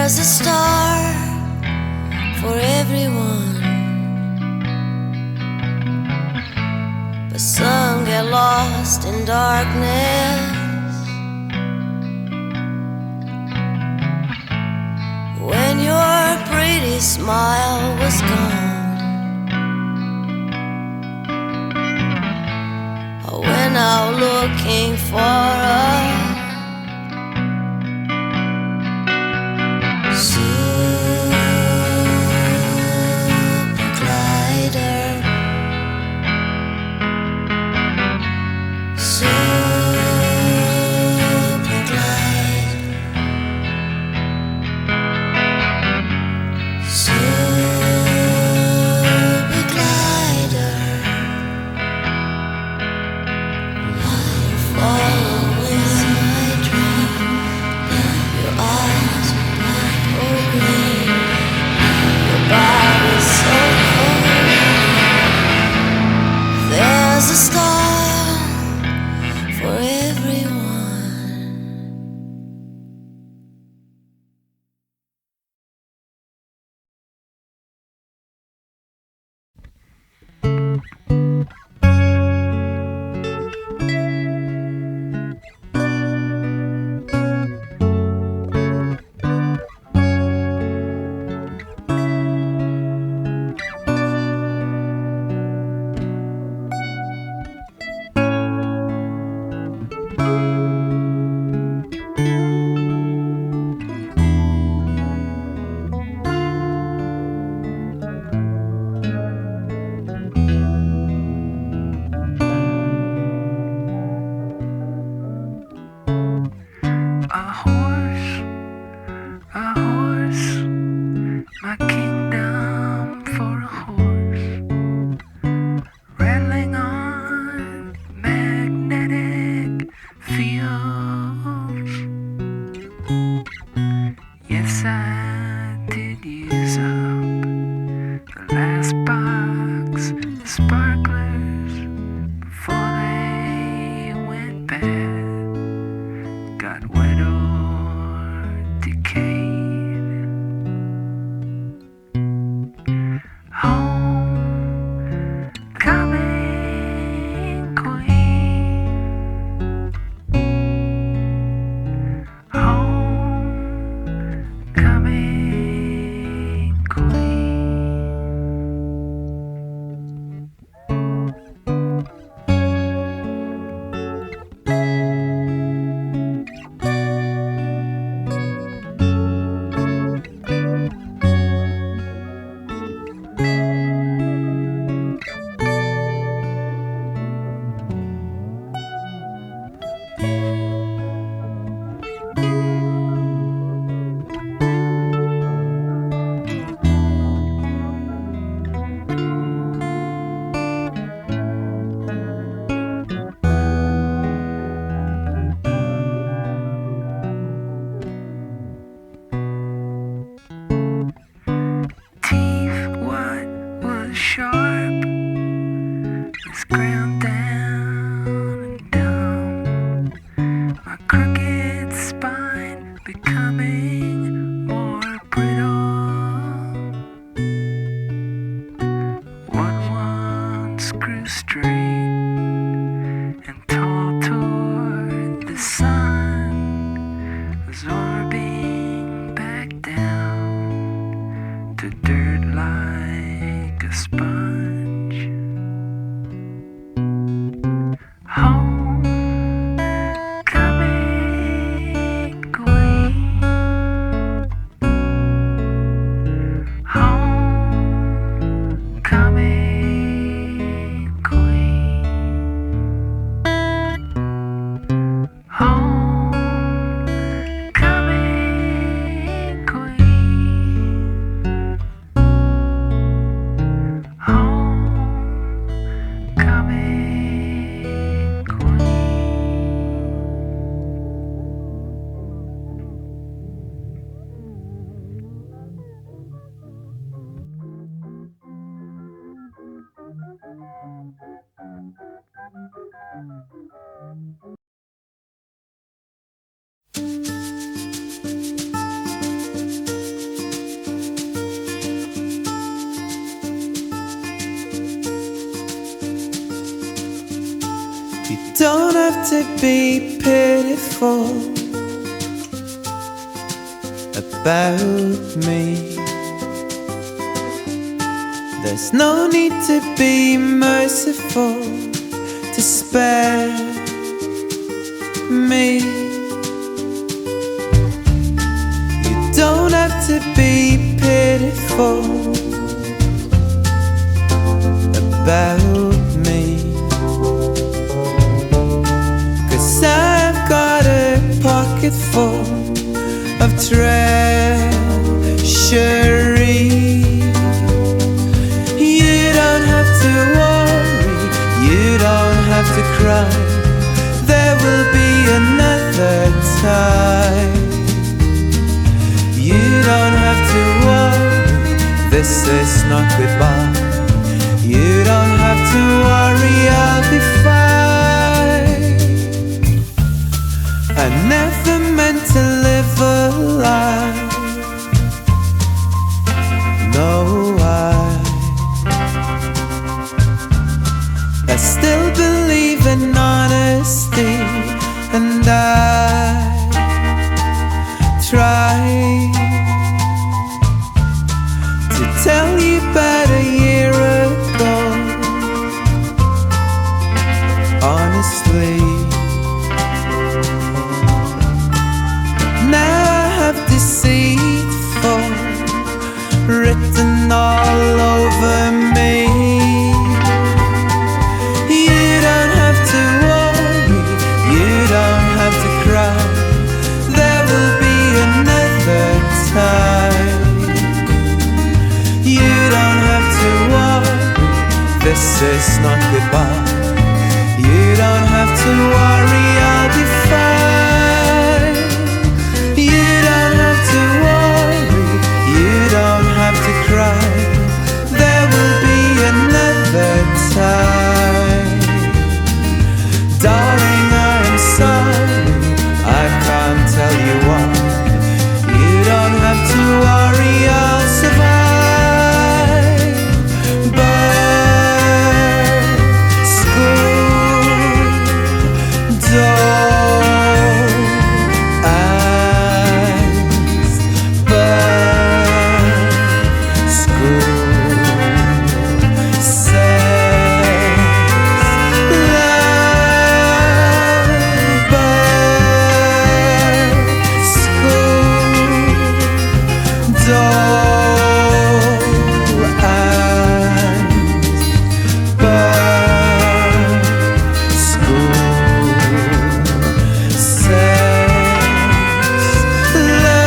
There's a star for everyone, but some get lost in darkness. When your pretty smile was gone, I went out looking for a Come to be pitiful about me. There's no need to be merciful to spare me. You don't have to be pitiful about me, 'cause I've got a pocket full of treasury. You don't have to worry, you don't have to cry. There will be another time. You don't have to worry, this is not goodbye. You don't have to worry, I'll be fine. I never meant to live a lie. No, I still believe in honesty, and I try to tell you about a year ago. Honestly, now I have deceitful written all over me. You don't have to worry, you don't have to cry. There will be another time. You don't have to worry, this is not goodbye. You don't have to worry, I'll be fine. You don't have to worry, you don't have to cry. There will be another time. Darling, I'm sorry, I can't tell you why. You don't have to worry, I'll survive. But school don't ask. But school says love. But school don't ask. But school says love.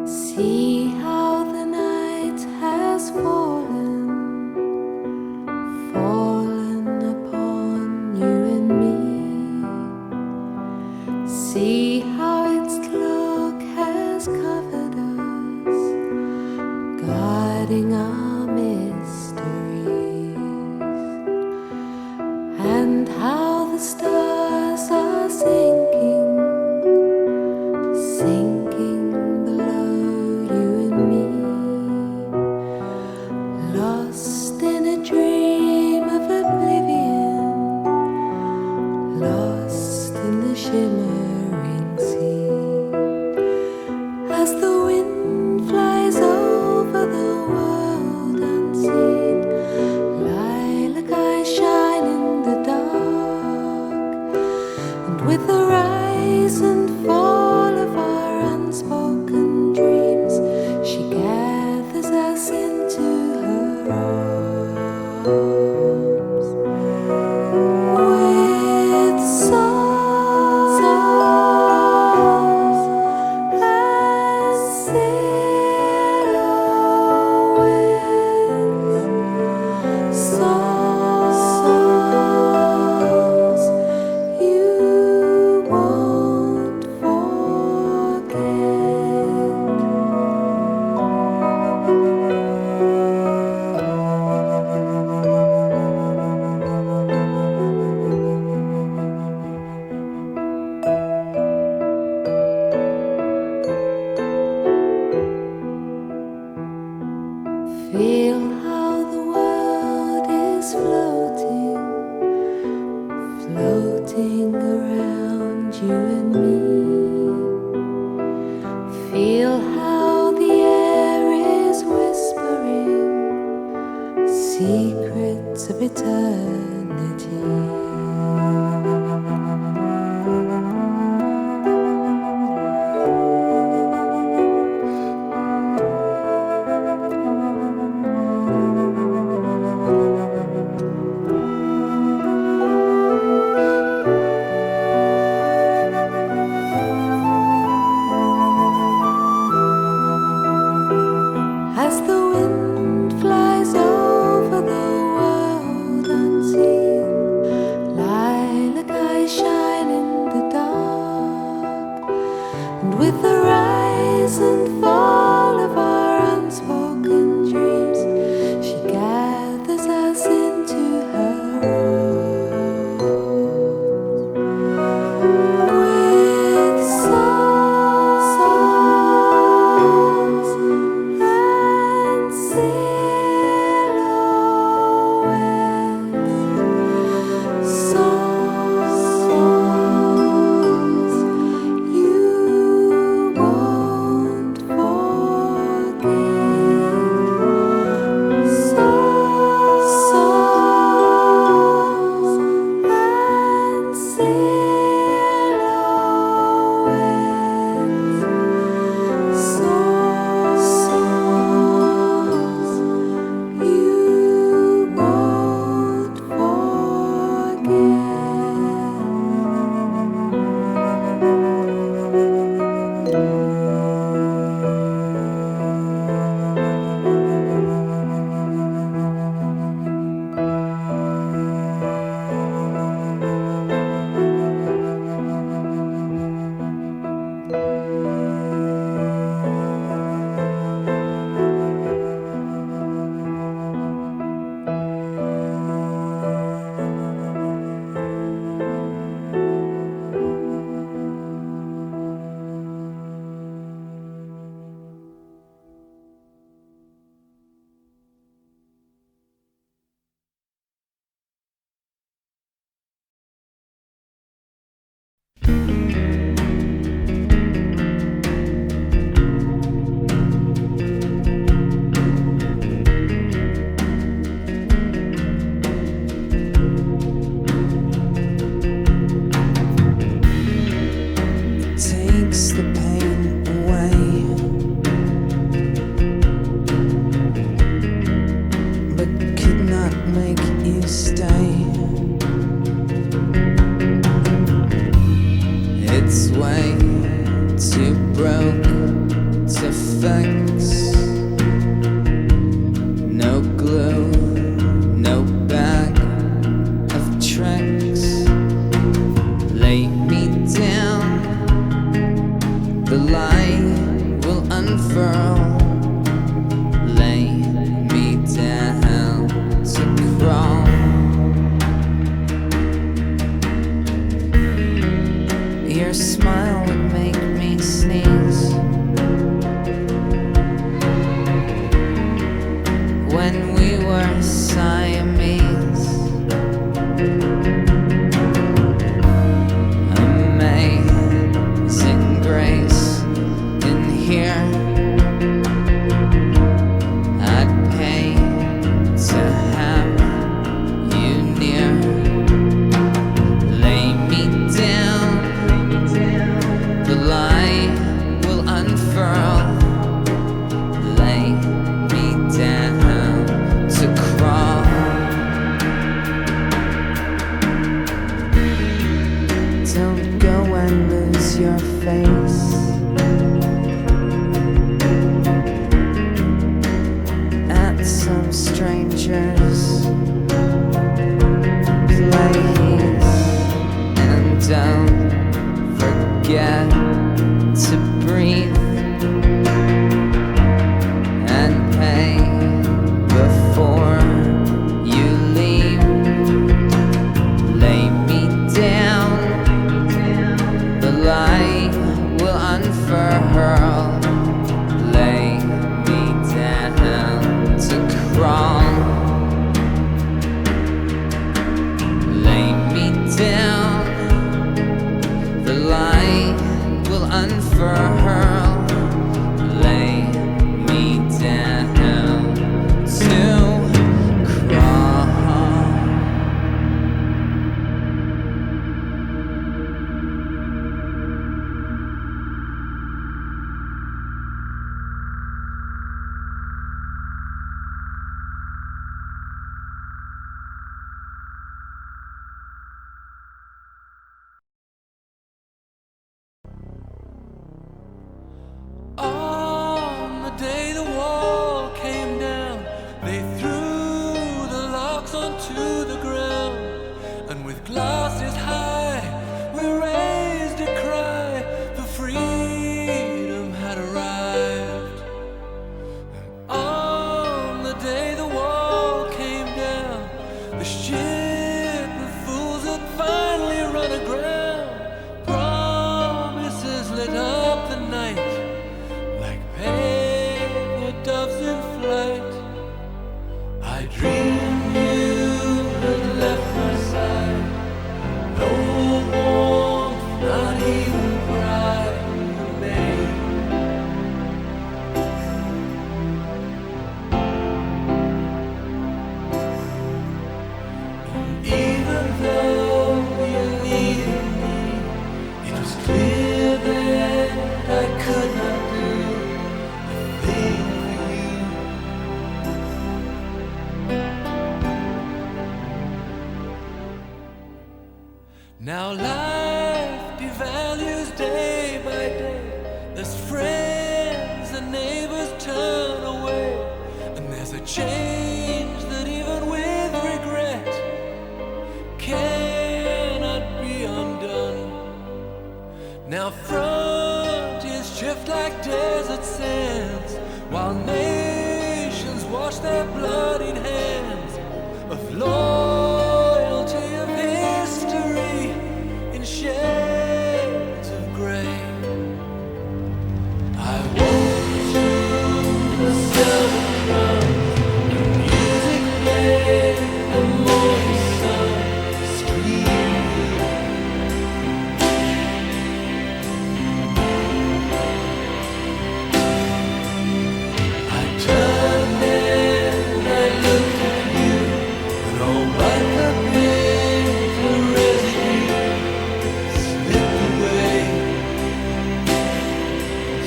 See how the night has fallen, fallen upon you and me. See how its cloak has covered us, guarding our mysteries, and how the stars are sinking, sinking below you and me, lost in a dream of oblivion, lost in the shimmering sea. As the wind flies over the world unseen, lilac eyes shine in the dark. light will unfurl. Although you needed me, it was clear that I could not do a thing for you. Now life devalues day by day, as friends and neighbors turn away, and there's a change that even with regret cannot be undone. Now frontiers shift like desert sands, while nations wash their bloodied hands of loyalty, of history in shades of gray. I walk through the silver drums, the music played, the morning sun screaming. I turned and I looked at you, and all but the bitter residue slipped away,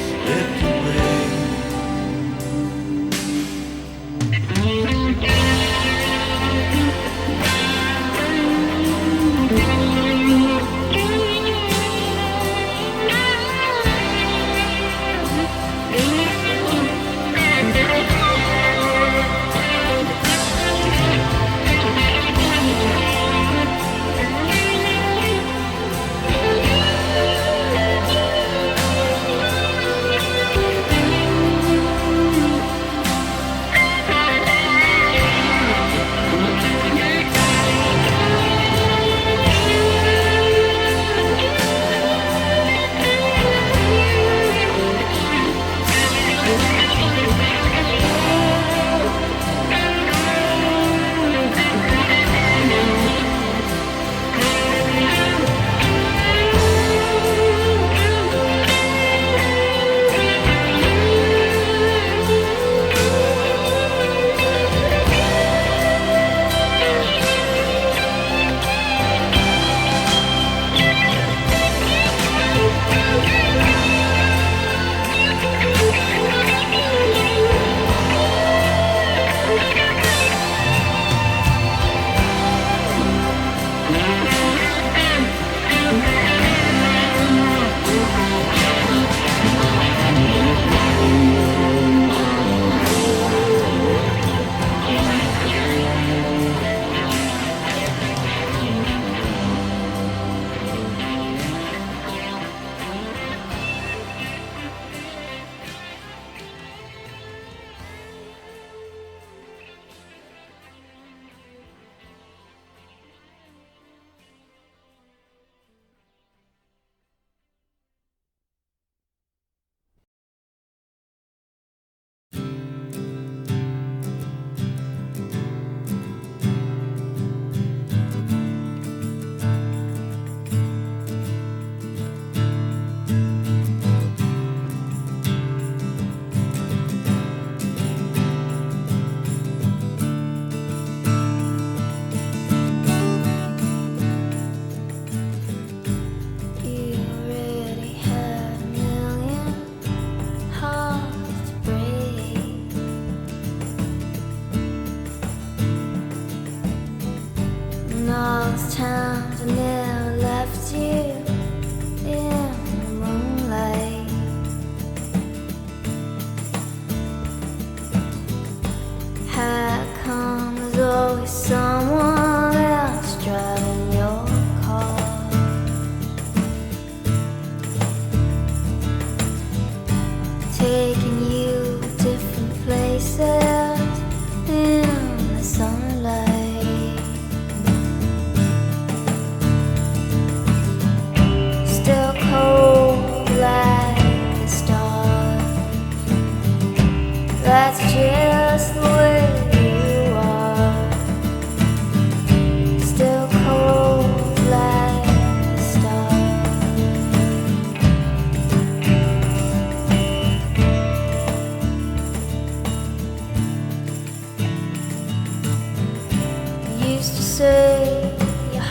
slipped away.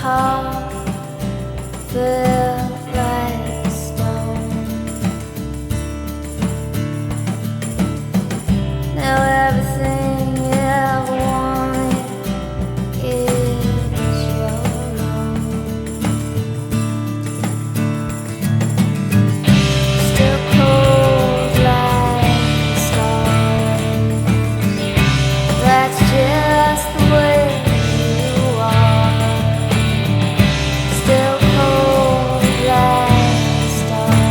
heart felt like stone. Now everything you ever wanted is your own. Still cold like stars. That's just the way you are. Still cold like stars.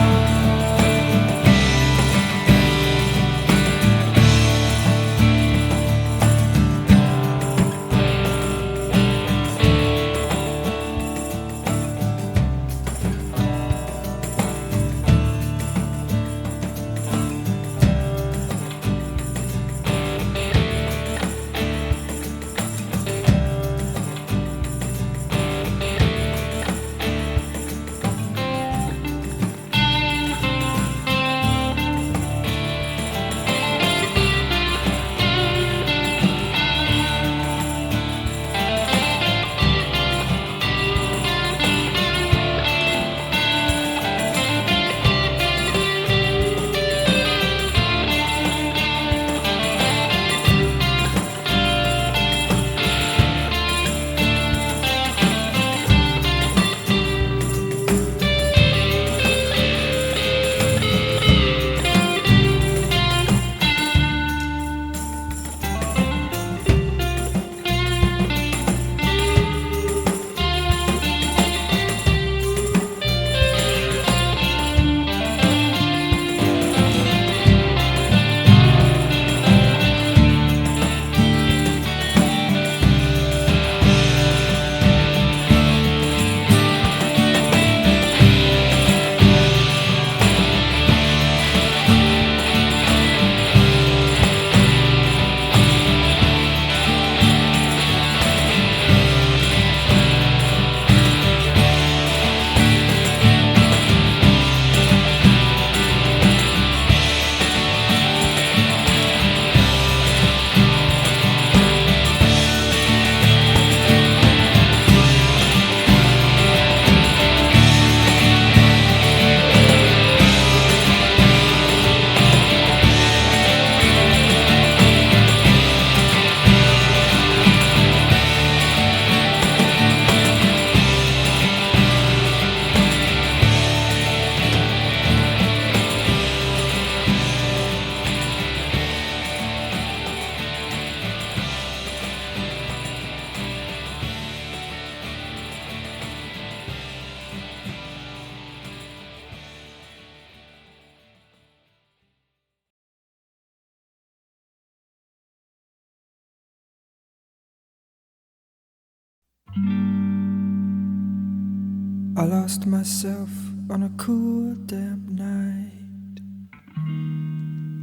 I lost myself on a cool, damp night.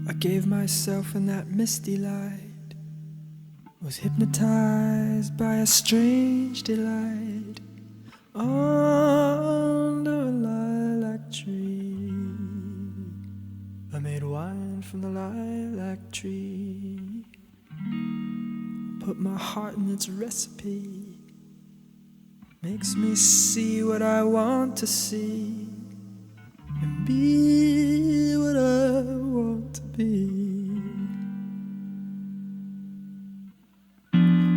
I gave myself in that misty light, was hypnotized by a strange delight under a lilac tree. I made wine from the lilac tree, put my heart in its recipe. Makes me see what I want to see and be what I want to be.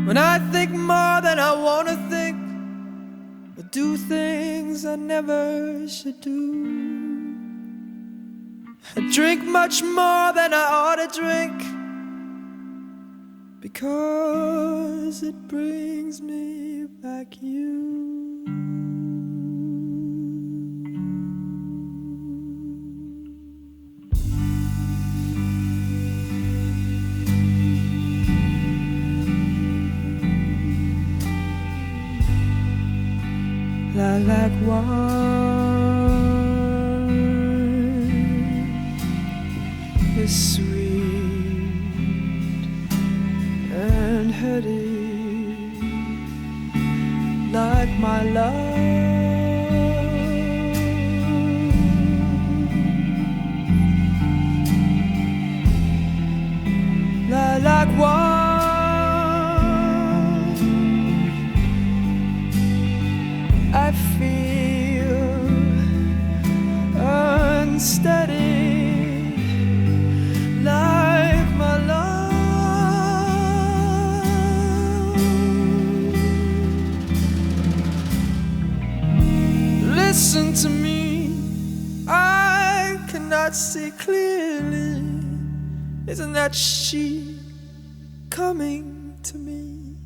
When I think more than I want to think, or do things I never should do, I drink much more than I ought to drink, because it brings me back you. Lilac wine is sweet and heady, like my love. Lilac wine I feel unsteady, like my love. Listen to me, I cannot see clearly. Isn't that she coming to me?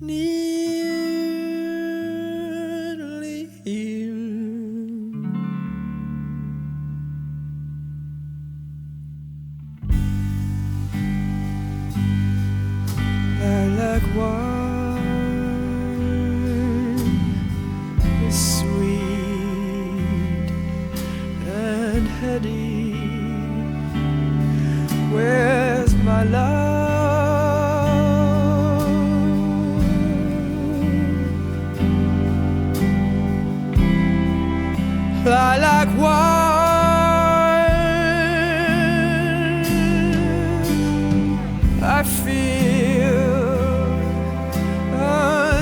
Nearly here. Lilac wine is sweet and heady. Where's my love? Lilac wine, I feel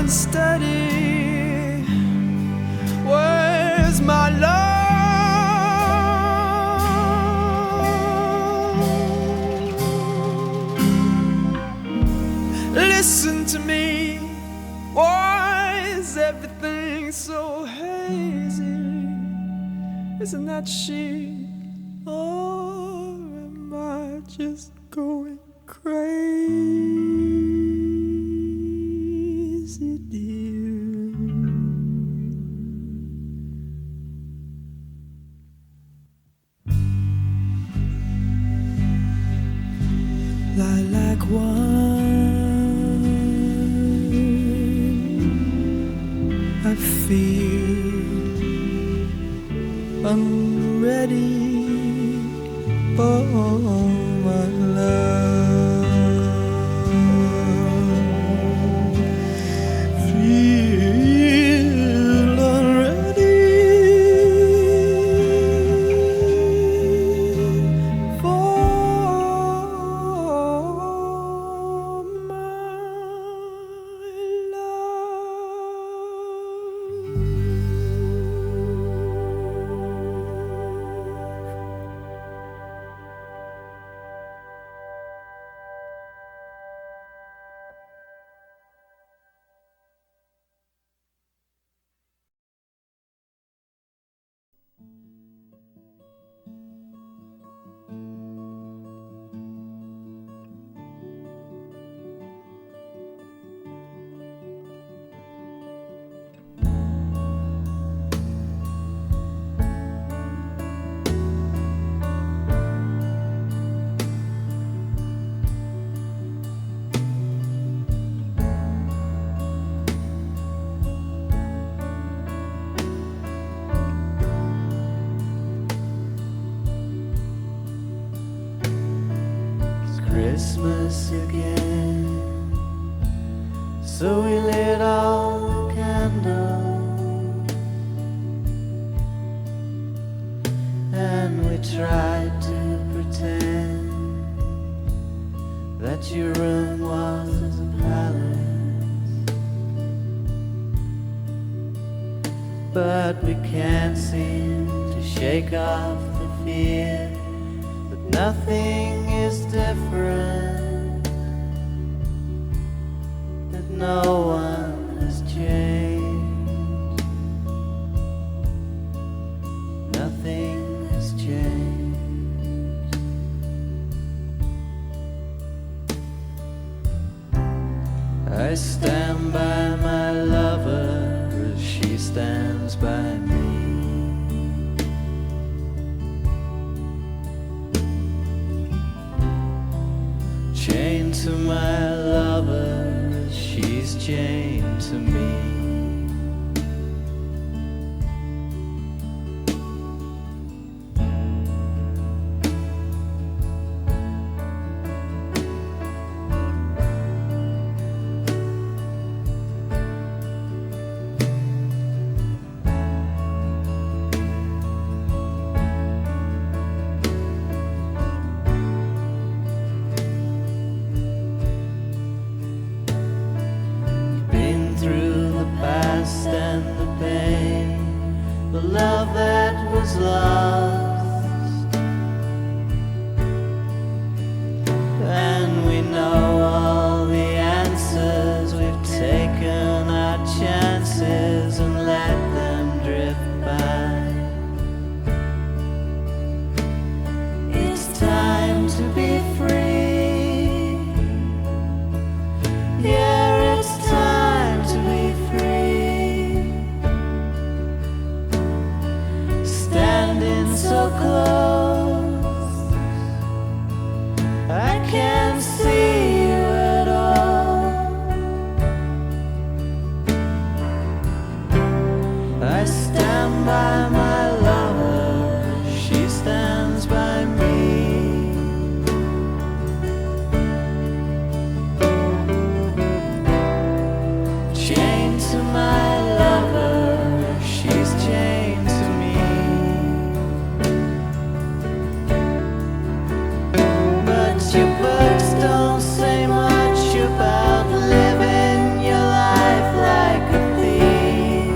unsteady. Where's my love? Listen to me, why is everything so hazy? Isn't that she? Or am I just going crazy, dear? Lilac wine, I feel I'm ready for my love. Feel unready for my Christmas again, so we lit all the candles and we tried to pretend that your room was a palace, but we can't seem to shake off the fear that nothing is different, that no one has changed, nothing has changed. I stand by my lover as she stands by me. Chained to my lover as she's chained to me. Through love that was lost. And we know all the answers. We've taken our chances and let them drift by. It's time to be free. Yeah, it's time to be free. Standing so close, I can't see you at all. I stand by my lover, she stands by me. Chained to my lover, she's chained to me. But your books don't say much about living your life like a thief.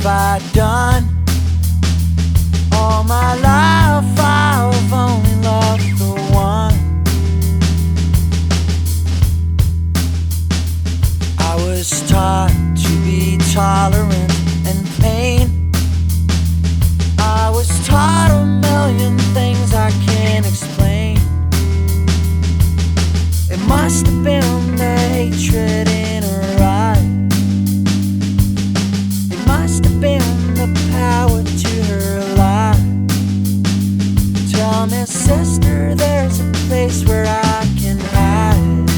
have I done? All my life I've only loved the one. I was taught to be tolerant and pain. I was taught a million things I can't explain. It must have been the hatred in her eyes. It must have been the power to her life. Tell me, sister, there's a place where I can hide.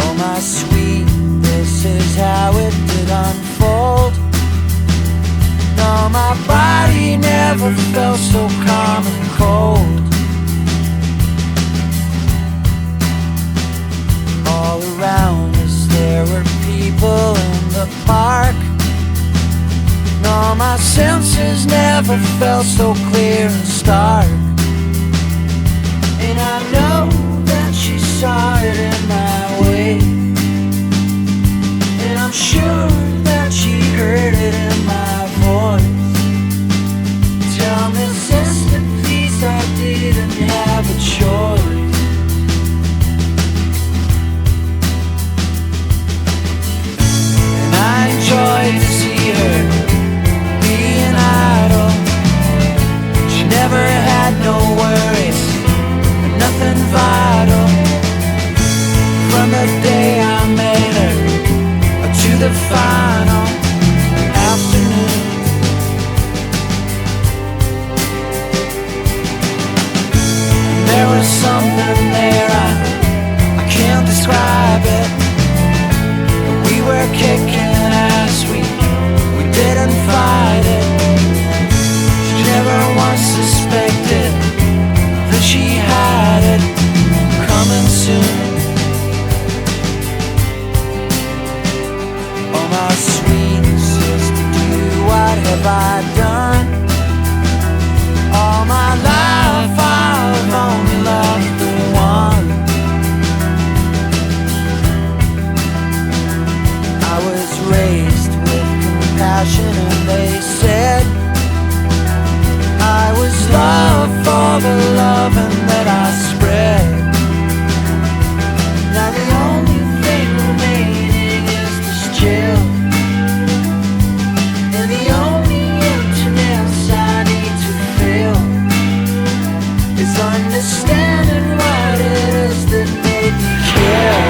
Oh my sweet, this is how it did unfold. No, my body never felt so calm and cold. All around us there were people in the park. No, my senses never felt so clear and stark. And I know that she saw it in my way, and I'm sure that she heard it in my voice. Tell me, sister, please, I didn't have a choice. And I enjoyed to see her being idle. She never had no worries, nothing vital. From the day I met her to the final afternoon, there was something there, I can't describe it. We were kicking ass, we didn't fight it. She never once suspected that she had it coming soon. Oh my sweet sister, what have I done? All my life I've only loved the one. I was raised with compassion, and they said I was loved for the loving that I spread. Now the only thing remaining is this chill, and the only emptiness I need to feel is understanding what it is that made me kill.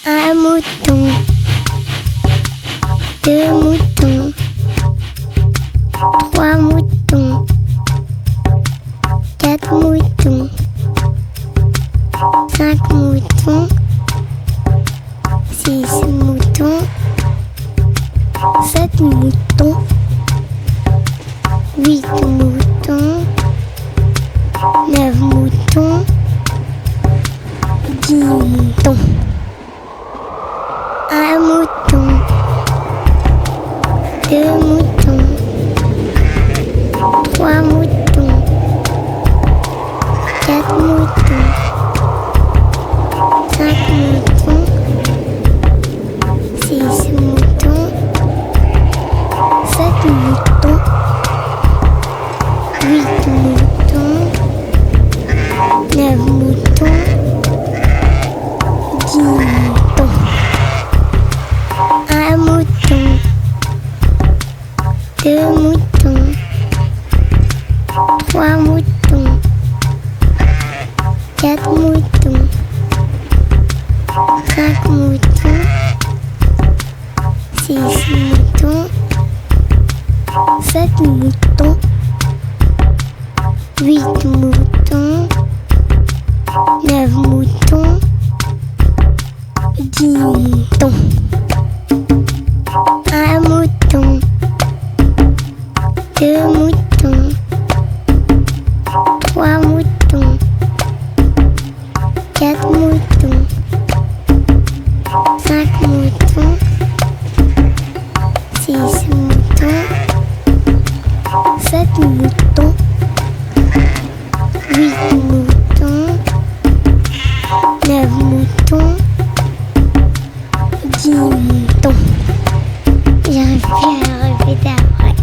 Un mouton, deux moutons, trois moutons, quatre moutons, cinq moutons, six moutons, sept moutons, huit moutons, neuf moutons, 10 moutons. Un mouton, deux moutons, trois moutons, quatre moutons, cinq moutons, six moutons, sept moutons, huit moutons, neuf moutons, 10 moutons. Un mouton, deux moutons, trois moutons, quatre moutons, cinq moutons, six moutons, sept moutons, huit moutons, neuf moutons, 10 moutons. Un mouton, deux moutons, trois moutons, quatre moutons, cinq moutons, six moutons, sept moutons, huit moutons, neuf moutons, 10 moutons. J'arrive plus à répéter après.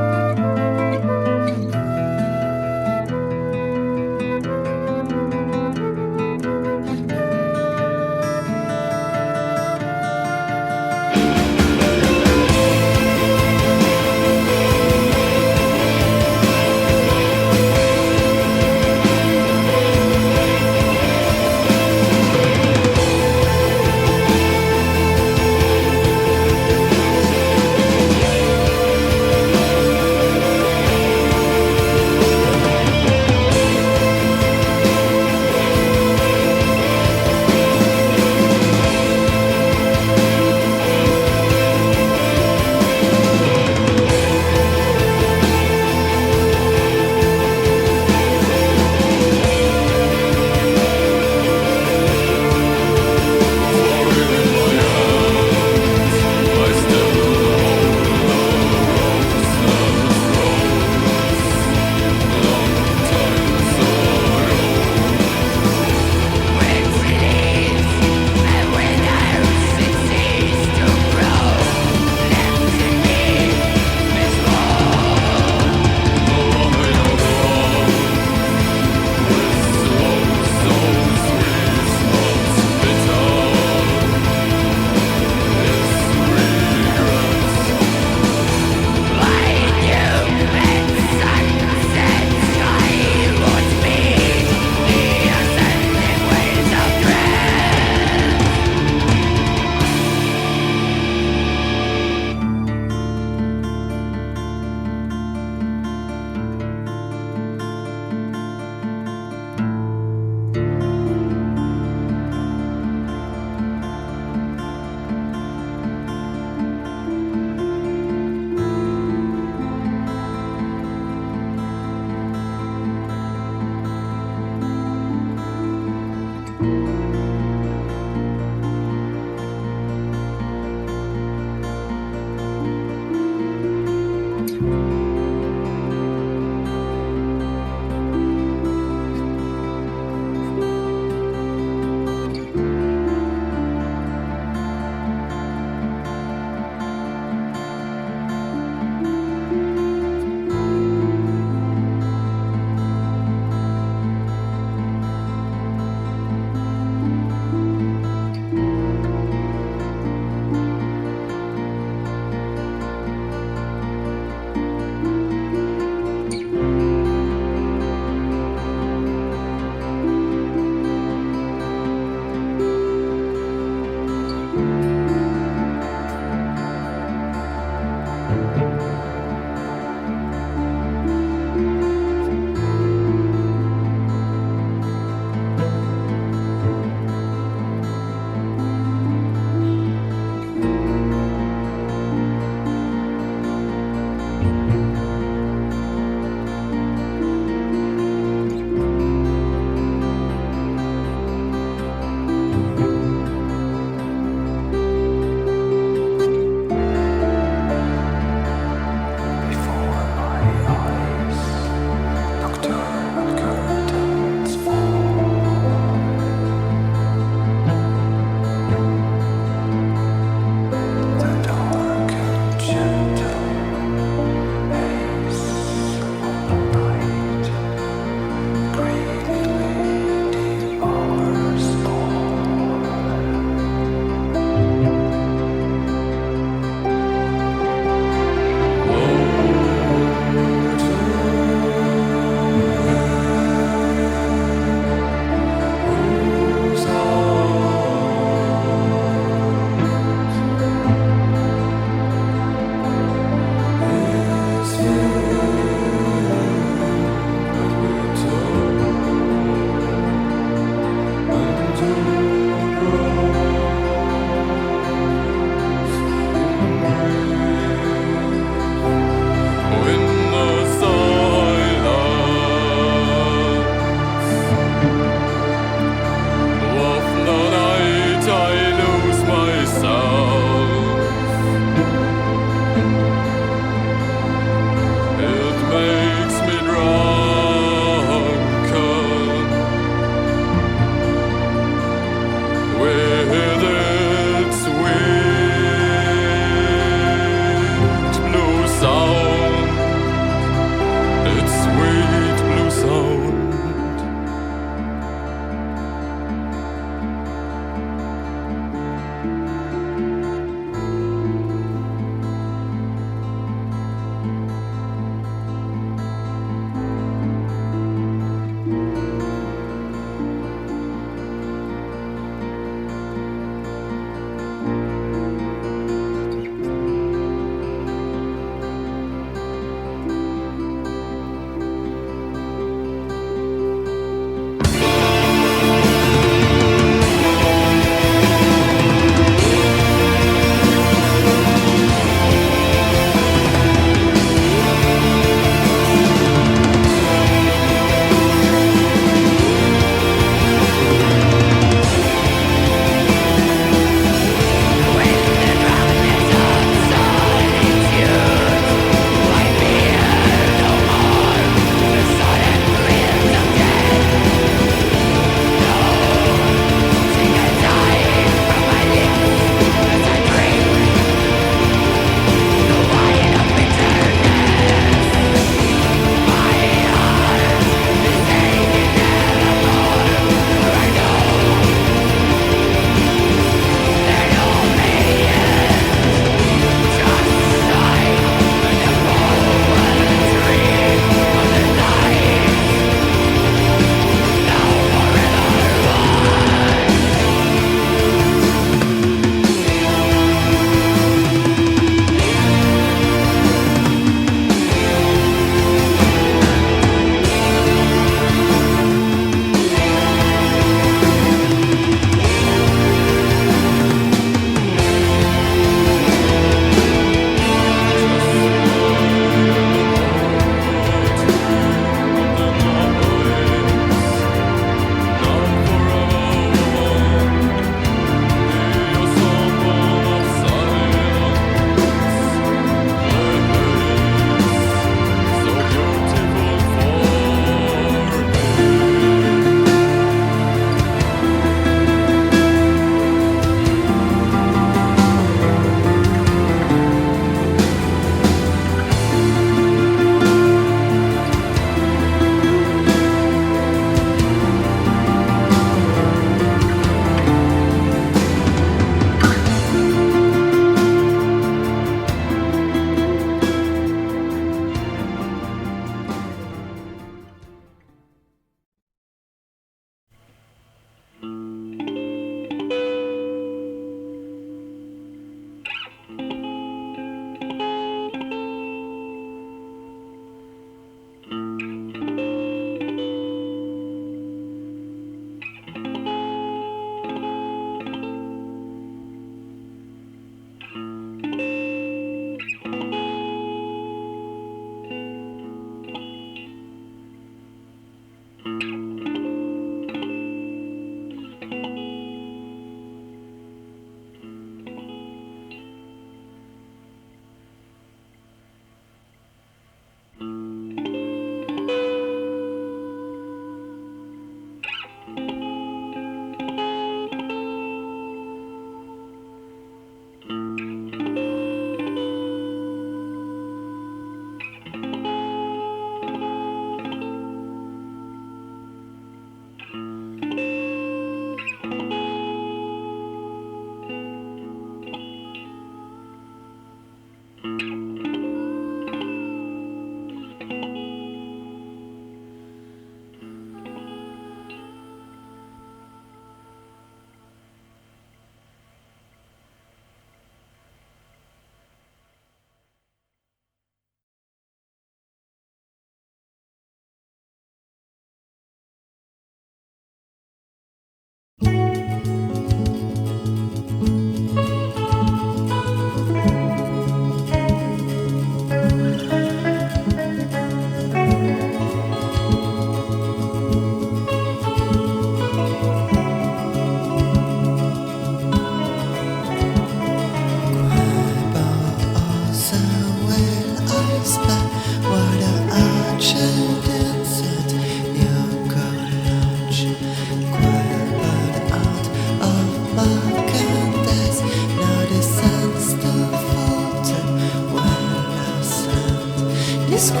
is why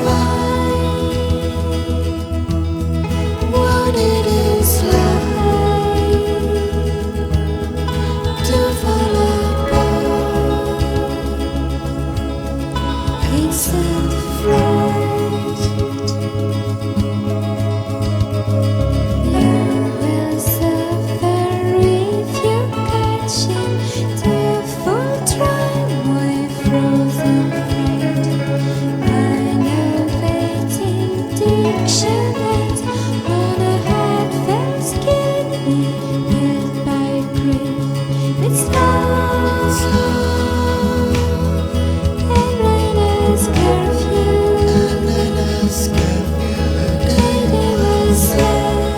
what it is like to fall apart inside flight. You will suffer if you catch into full tramway frozen freight. Innovating dictionaries on a heart-felt skinny hit by grief. It's love, and Raina's curfew. Lady was love,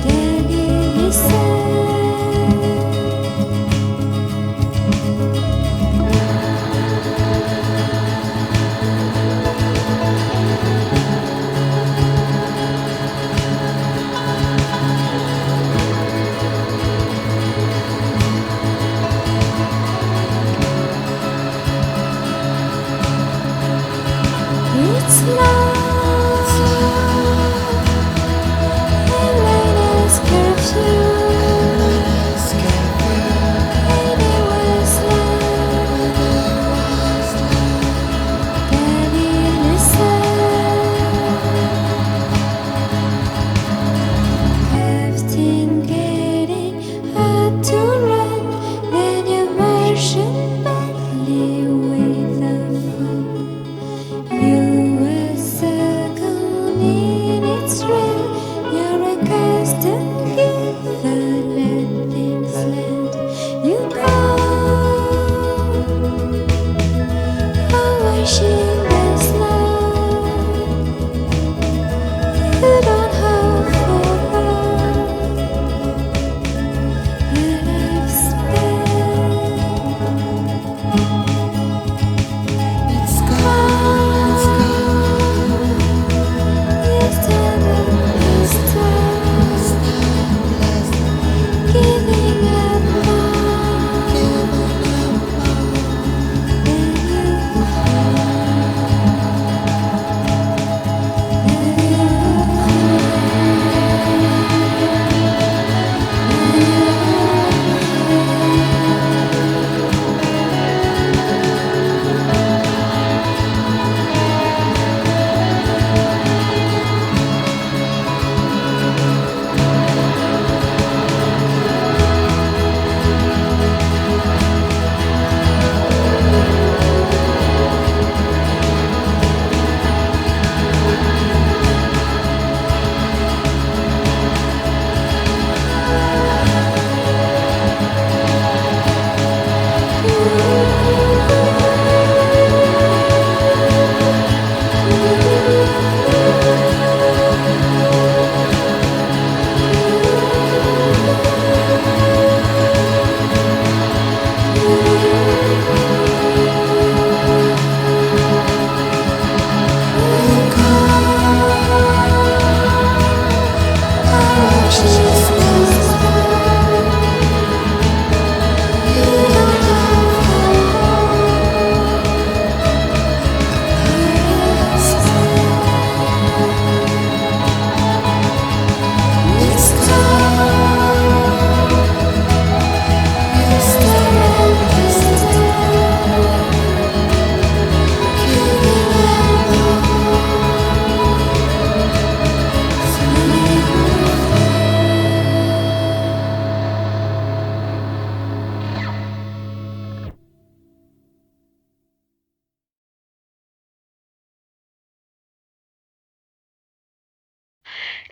Daddy listened. It's love, and Raina's curfew. Lady was love, Daddy listened. Captain getting hard to run, then you Martian badly with the fun. You were second in its rail. You're a custom giver, let things land. You go, oh, wishing there's love. You don't hope for love. A life spent. It's gone. Yesterday is lost. Giving up more than you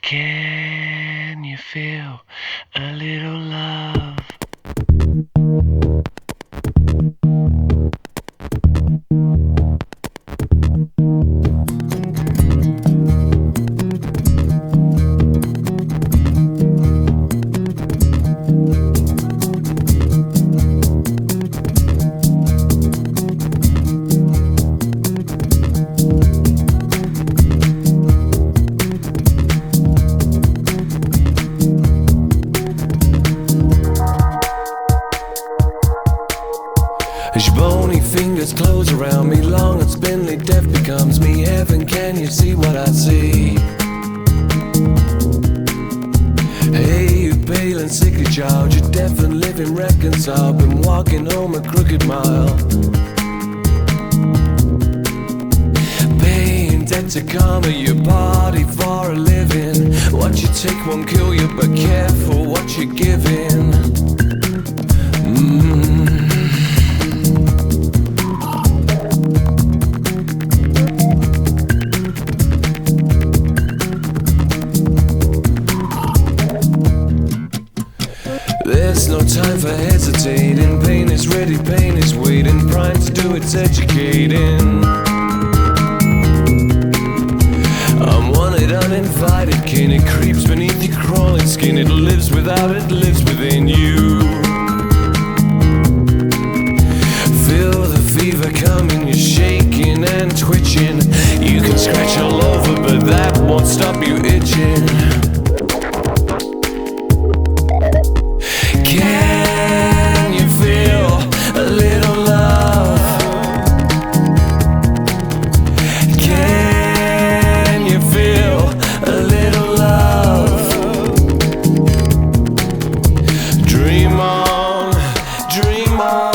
Can you feel a little love? Pointy fingers close around me, long and spindly, death becomes me. Heaven, can you see what I see? Hey, you pale and sickly child, you're deaf and living reconciled, been walking home a crooked mile. Paying debt to karma, your body for a living. What you take won't kill you, but careful what you're giving. There's no time for hesitating. Pain is ready, pain is waiting. Prime to do its educating. I'm wanted, uninvited kin. It creeps beneath your crawling skin. It lives without, it lives within you. Feel the fever coming, you're shaking and twitching. You can scratch all over, but that won't stop you itching. Can you feel a little love? Can you feel a little love? Dream on, dream on.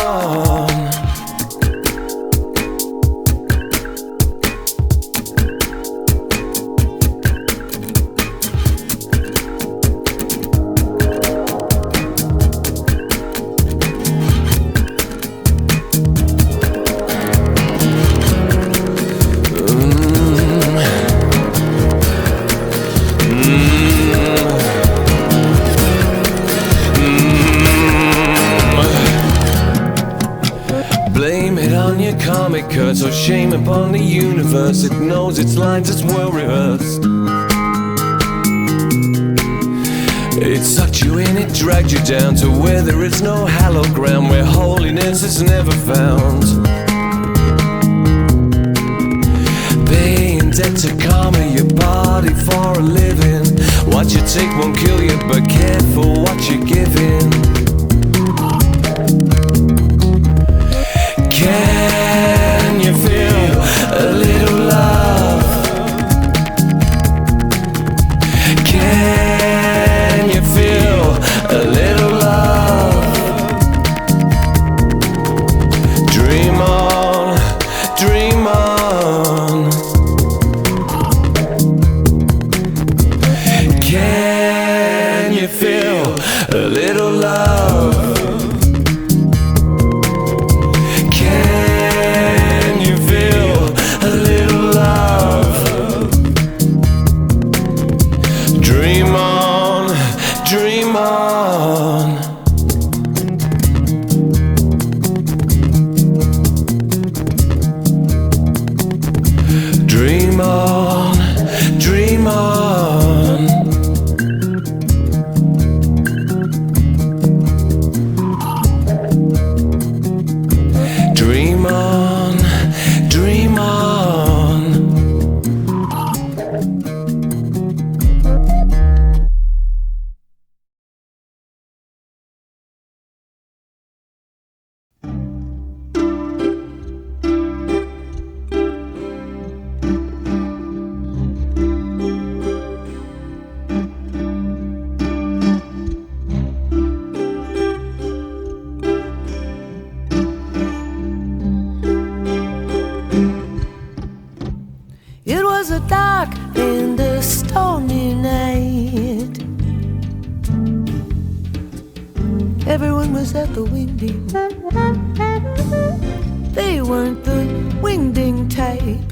Blame it on your karmic curse, or shame upon the universe. It knows its lines, it's well rehearsed. It sucked you in, it dragged you down to where there is no hallowed ground, where holiness is never found. Paying debt to karma, your body for a living. What you take won't kill you, but careful what you're giving. Can you feel a little love? Can you feel a little love? Dream on, dream on. Can you feel a little love? Dream on, dream on. Dream on, dream on. Dream on, dream on. It was a dark and a stormy night. Everyone was at the wingding. They weren't the wingding type,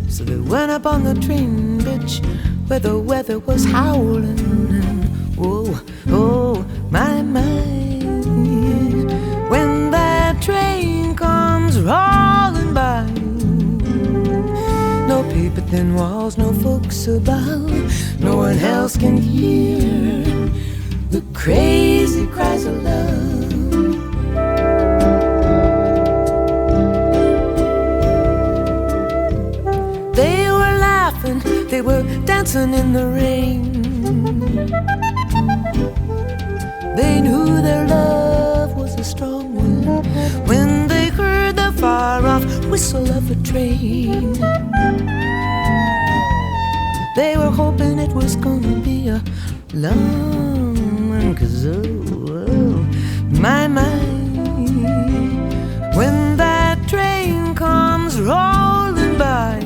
so they went up on the train bridge where the weather was howling. And oh, oh, my, when that train comes rolling by, no paper thin walls, no folks about, no one else can hear the crazy cries of love. They were laughing, they were dancing in the rain. They knew their love was a strong one, when they heard the far-off whistle of a train. They were hoping it was gonna be a long one, 'cause my, when that train comes rolling by,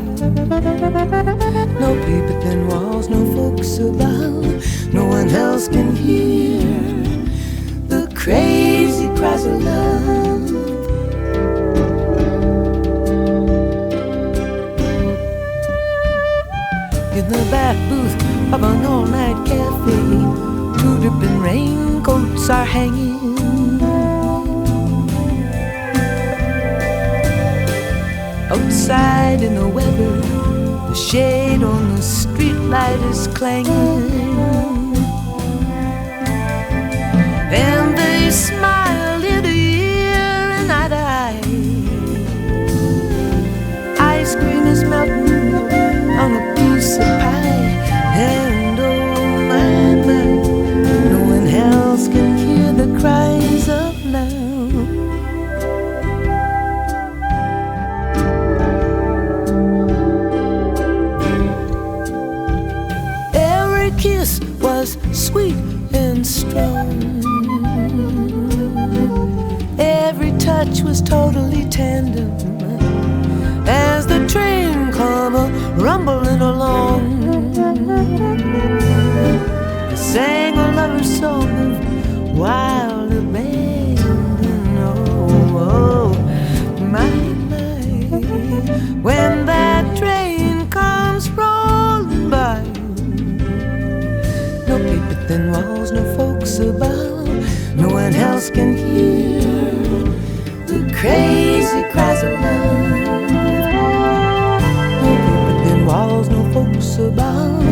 no paper thin walls, no folks about, no one else can hear the crazy cries of love. In the back booth of an all-night cafe, two dripping raincoats are hanging. Outside in the weather, the shade on the streetlight is clanging. And they smile ear to ear and eye to eye. Ice cream is melting on a piece of pie. And oh my, no one else can hear the cries of love. Every kiss was sweet and strong. Every touch was totally tender as the train come rumbling along. They sang a lover's song of wild abandon. Oh, my, when that train comes rolling by, no paper thin walls, no folks about, no one else can hear the crazy cries of love. No paper thin walls, no folks about,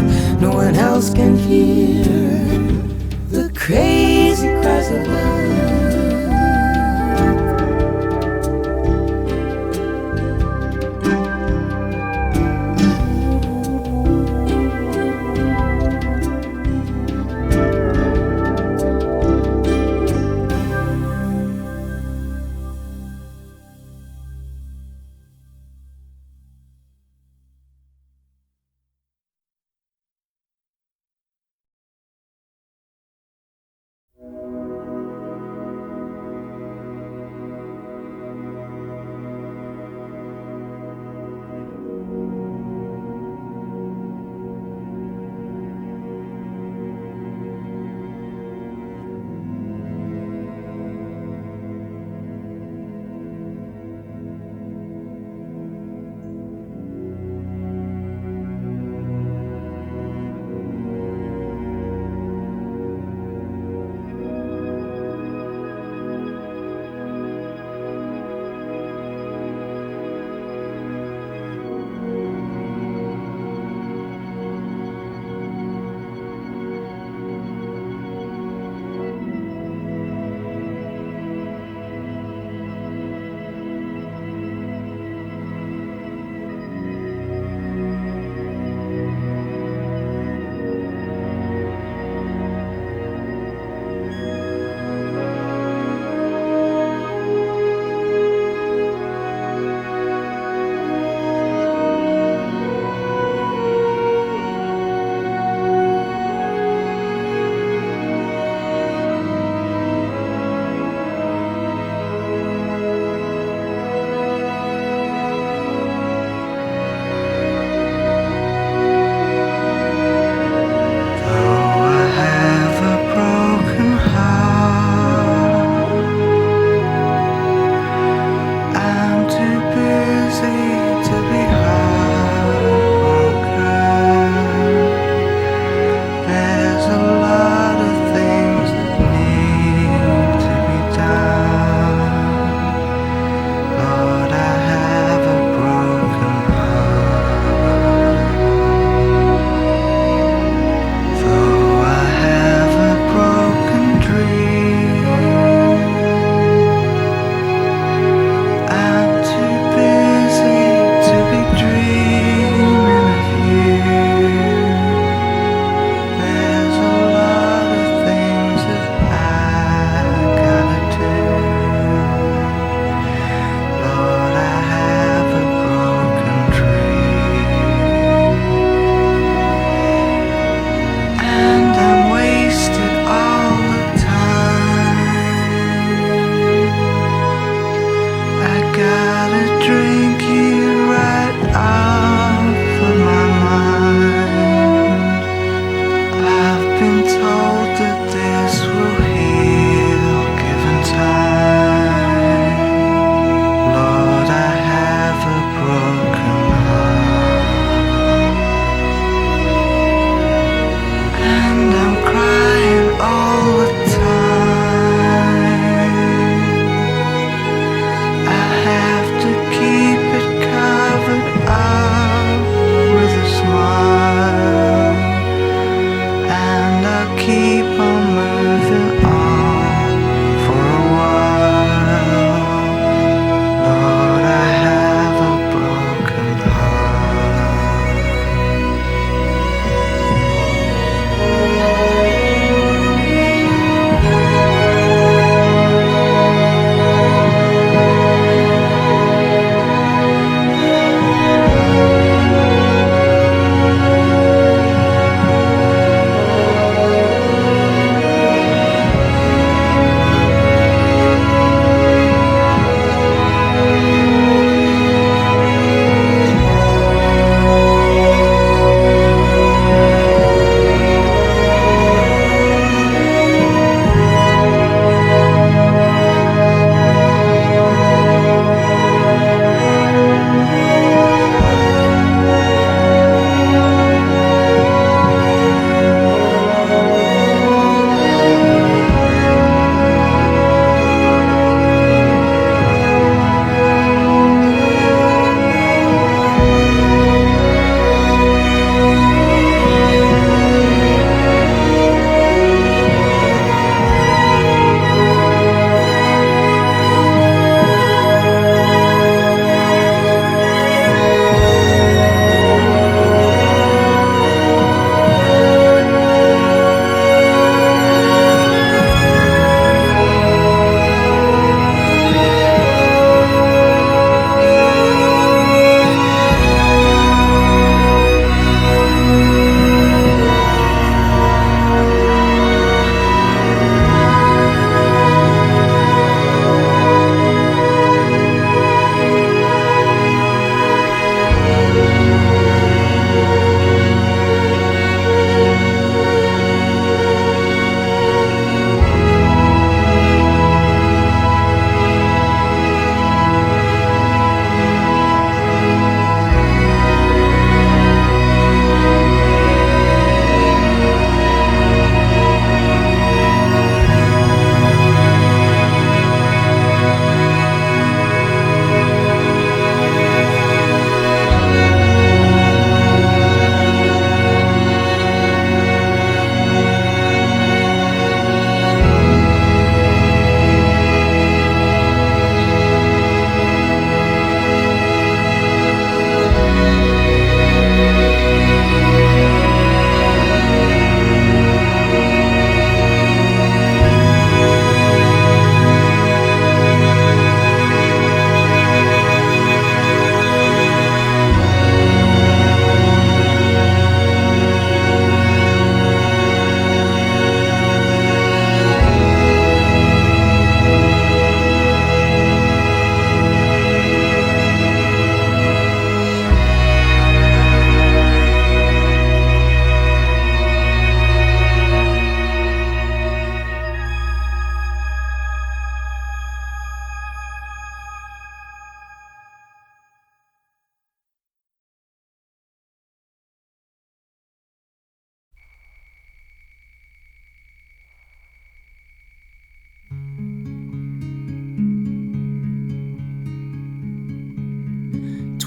no one else can hear the crazy cries of love.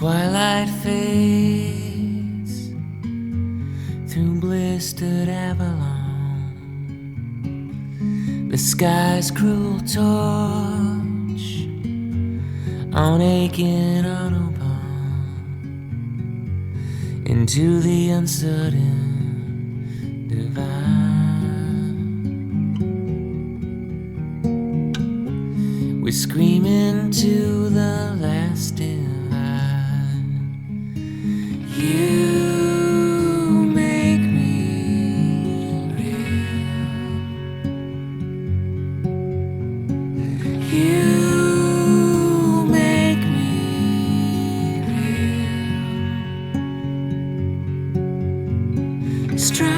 twilight fades through blistered Avalon. The sky's cruel torch on aching Autobahn into the uncertain divine. We scream into the last divine. You make me real. You make me real. Strong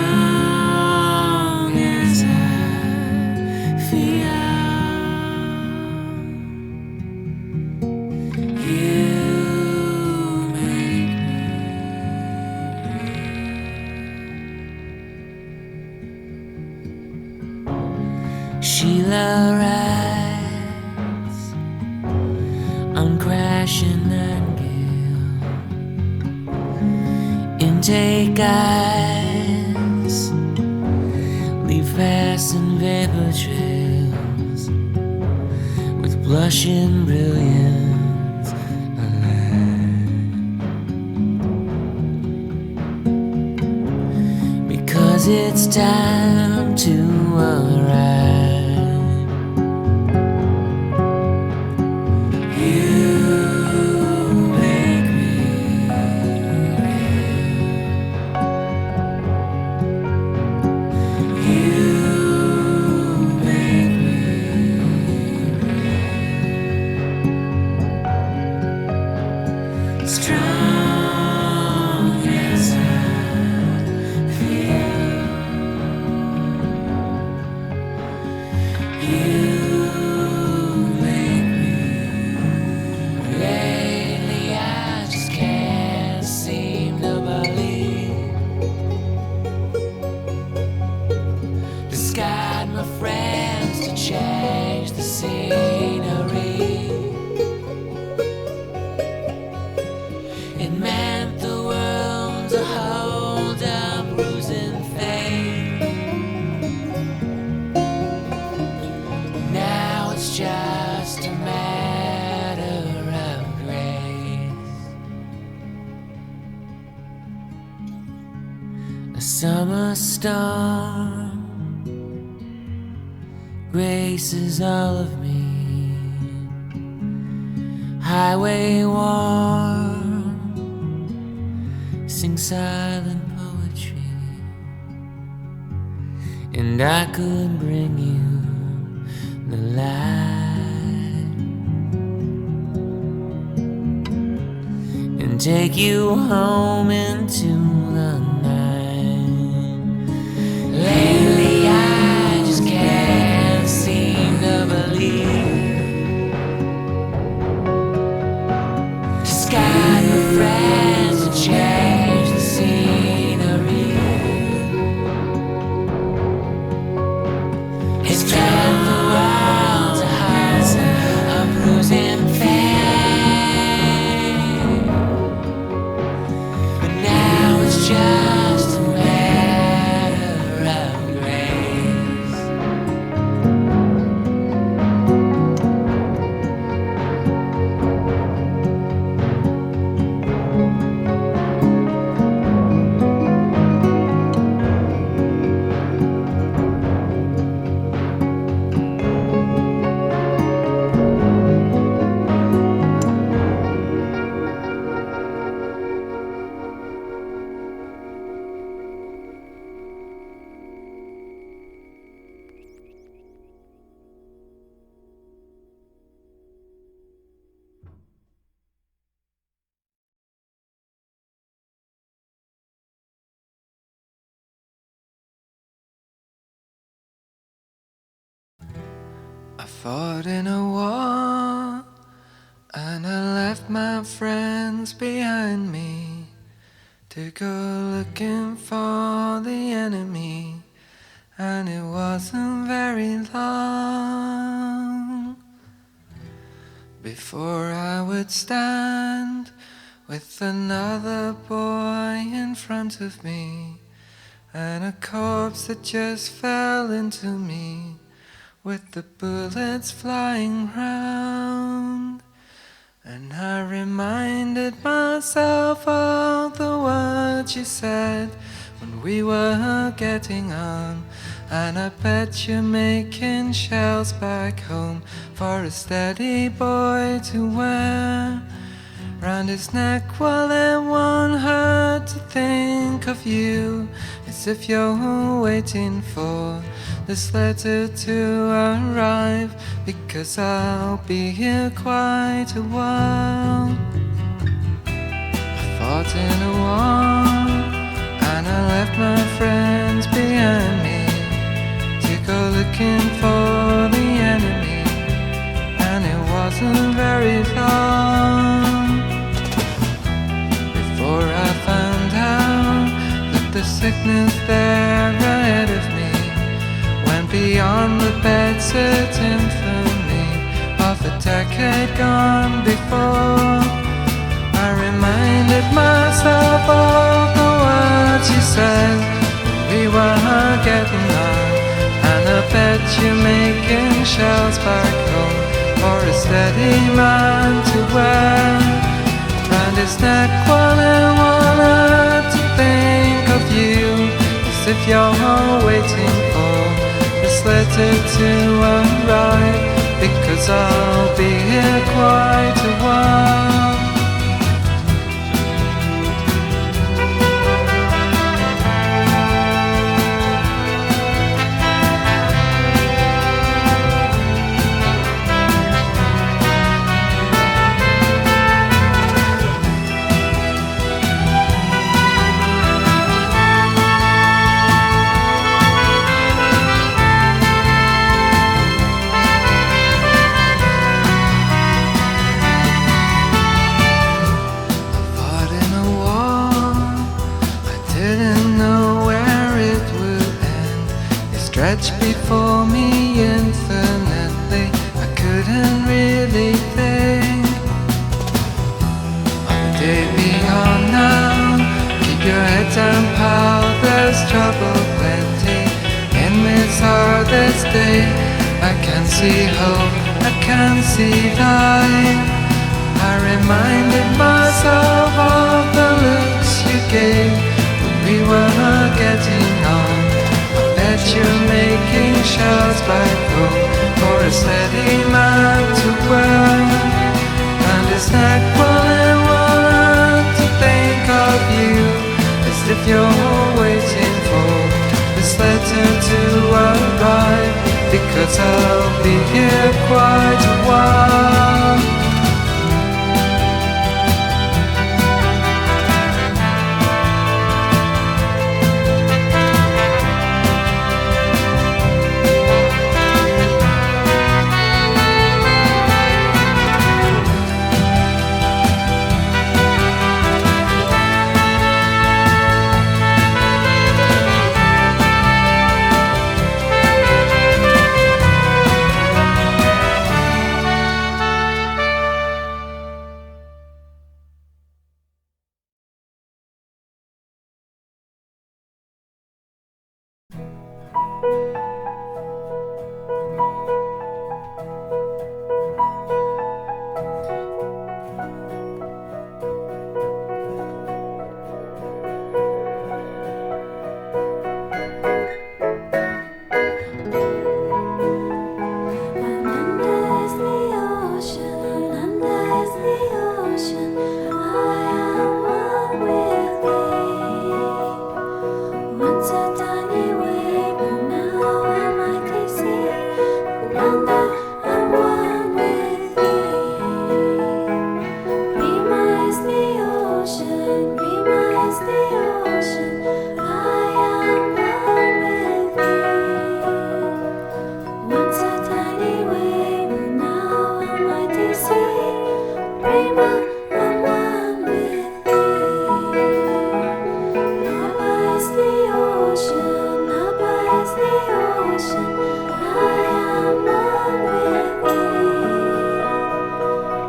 as I feel. Sheila rides on crashing Nightingale. Intake eyes leave passing vapor trails with blushing brilliance alive. Because it's time to arrive. Summer storm graces all of me. Highway warm, sing silent poetry, and I could bring you the light and take you home into the night. Lately I just can't seem to believe. Just got my friends to change the scenery. It's turned the world to hearts of bruising fame. But now it's just a I fought in a war, and I left my friends behind me to go looking for the enemy, and it wasn't very long before I would stand with another boy in front of me, and a corpse that just fell into me, with the bullets flying round. And I reminded myself of the words you said when we were getting on, and I bet you're making shells back home for a steady boy to wear round his neck, while it won't hurt to think of you, as if you're waiting for this letter to arrive, because I'll be here quite a while. I fought in a war, and I left my friends behind me to go looking for the enemy, and it wasn't very long before I found out that the sickness there ahead of me went beyond the bedsit infamy of a decade gone before. I reminded myself of the words you said when we were getting on, and I bet you're making shells back home for a steady man to wear round his neck, while I wanted to think of you, as if you're waiting for this letter to arrive, because I'll be here quite a while. Stretched before me infinitely, I couldn't really think of the day beyond now. Keep your head down, pal, there's trouble plenty in this hardest day. I can see hope, I can see light. I reminded myself of the looks you gave when we were getting on. You're making shells back home for a steady man to wear and his neck, while I want to think of you, as if you're waiting for this letter to arrive, because I'll be here quite a while.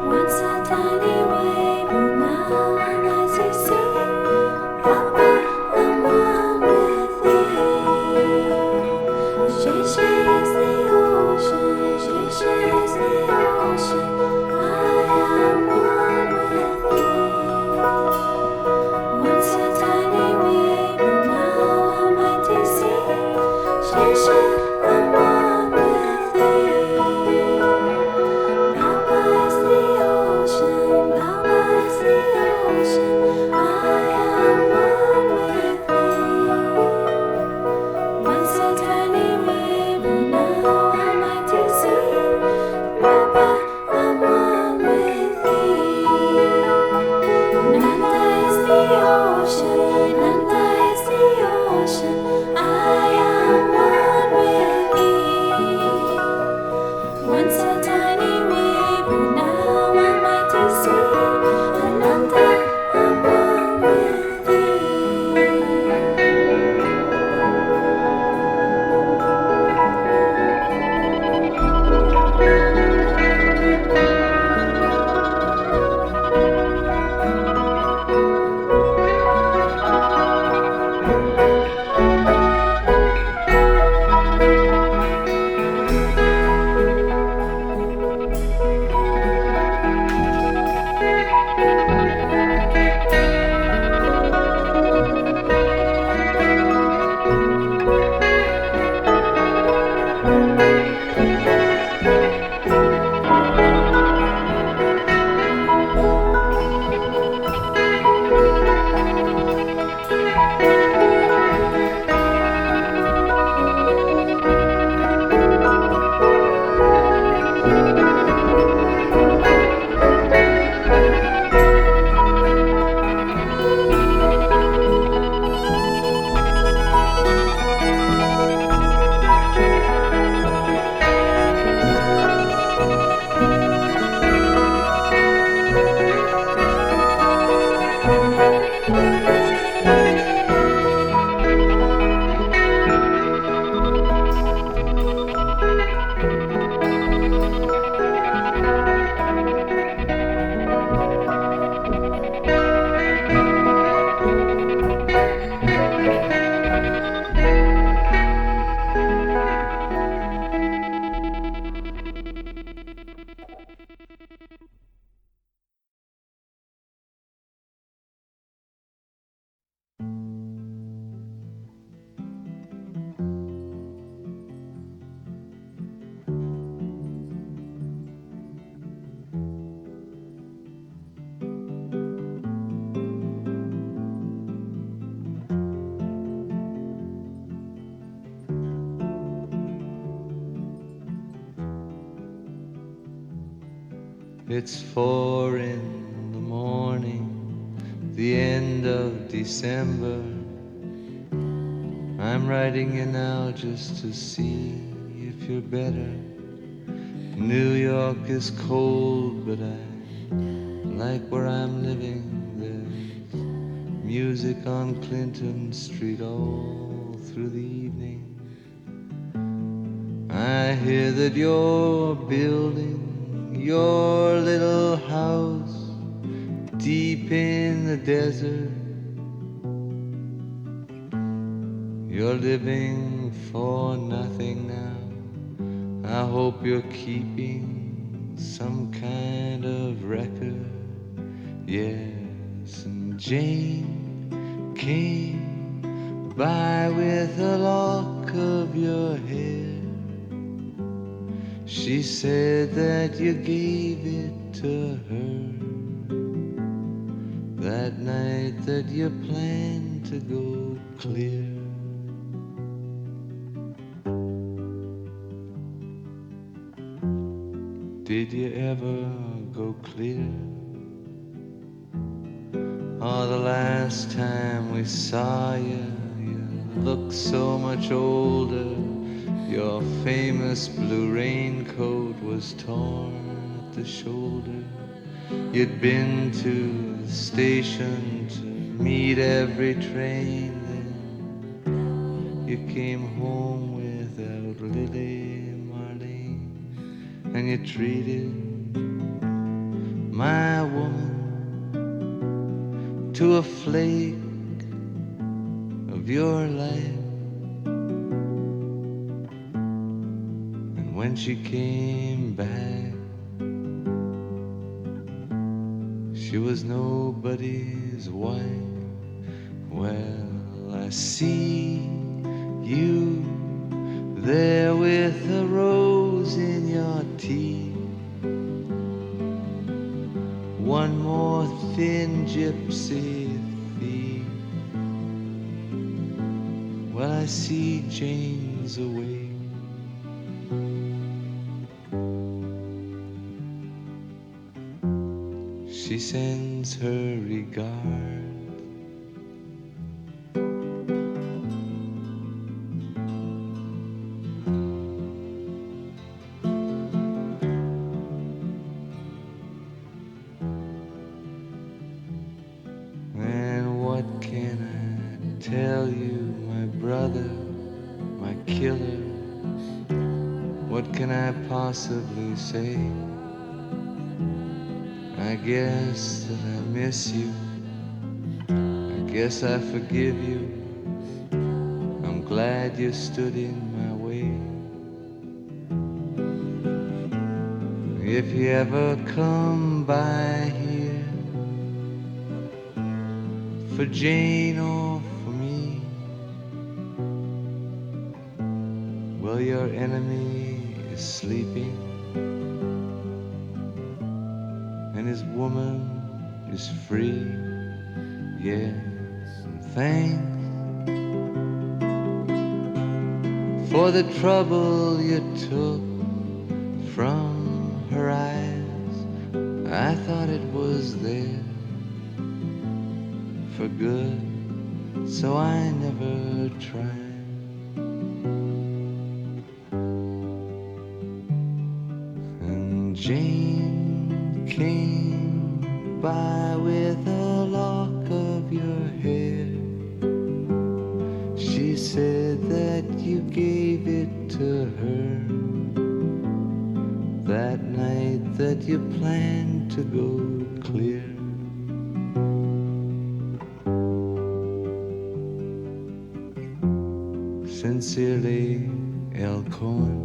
Once a tiny wave, now It's 4 in the morning, the end of December. I'm writing you now just to see if you're better. New York is cold, but I like where I'm living. There's music on Clinton Street all through the evening. I hear that you're building your little house deep in the desert. You're living for nothing now. I hope you're keeping some kind of record. Yes, and Jane came by with a lock of your hair. She said that you gave it to her that night that you planned to go clear. Did you ever go clear? Oh, the last time we saw you, you looked so much older. Your famous blue raincoat was torn at the shoulder. You'd been to the station to meet every train. Then you came home without Lily Marlene, and you treated my woman to a flake of your life. And when she came back, she was nobody's wife. Well, I see you there with a rose in your teeth. One more thin gypsy thief. Well, I see Jane's awake. She sends her regards. And what can I tell you, my brother, my killer? What can I possibly say? I guess that I miss you. I guess I forgive you. I'm glad you stood in my way. If you ever come by here for Jane or for me, well, your enemy is sleeping and his woman is free. Yes, and thanks for the trouble you took from her eyes. I thought it was there for good, so I never tried. And Jane came by with a lock of your hair. She said that you gave it to her that night that you planned to go clear. Sincerely, El Cohen.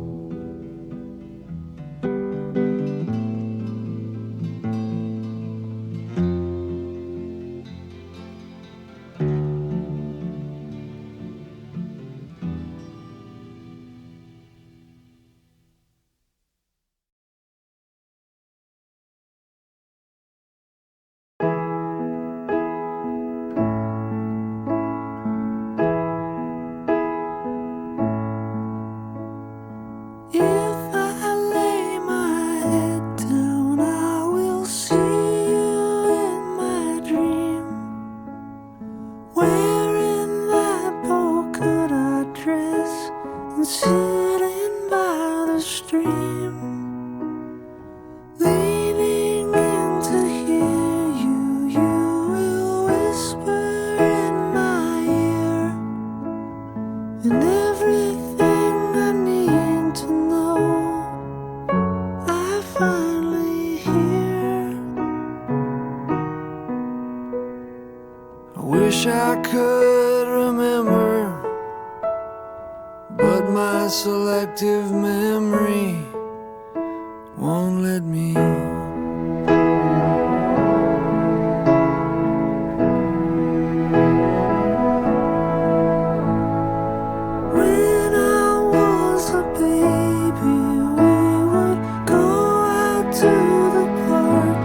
wish I could remember, but my selective memory won't let me. When I was a baby, we would go out to the park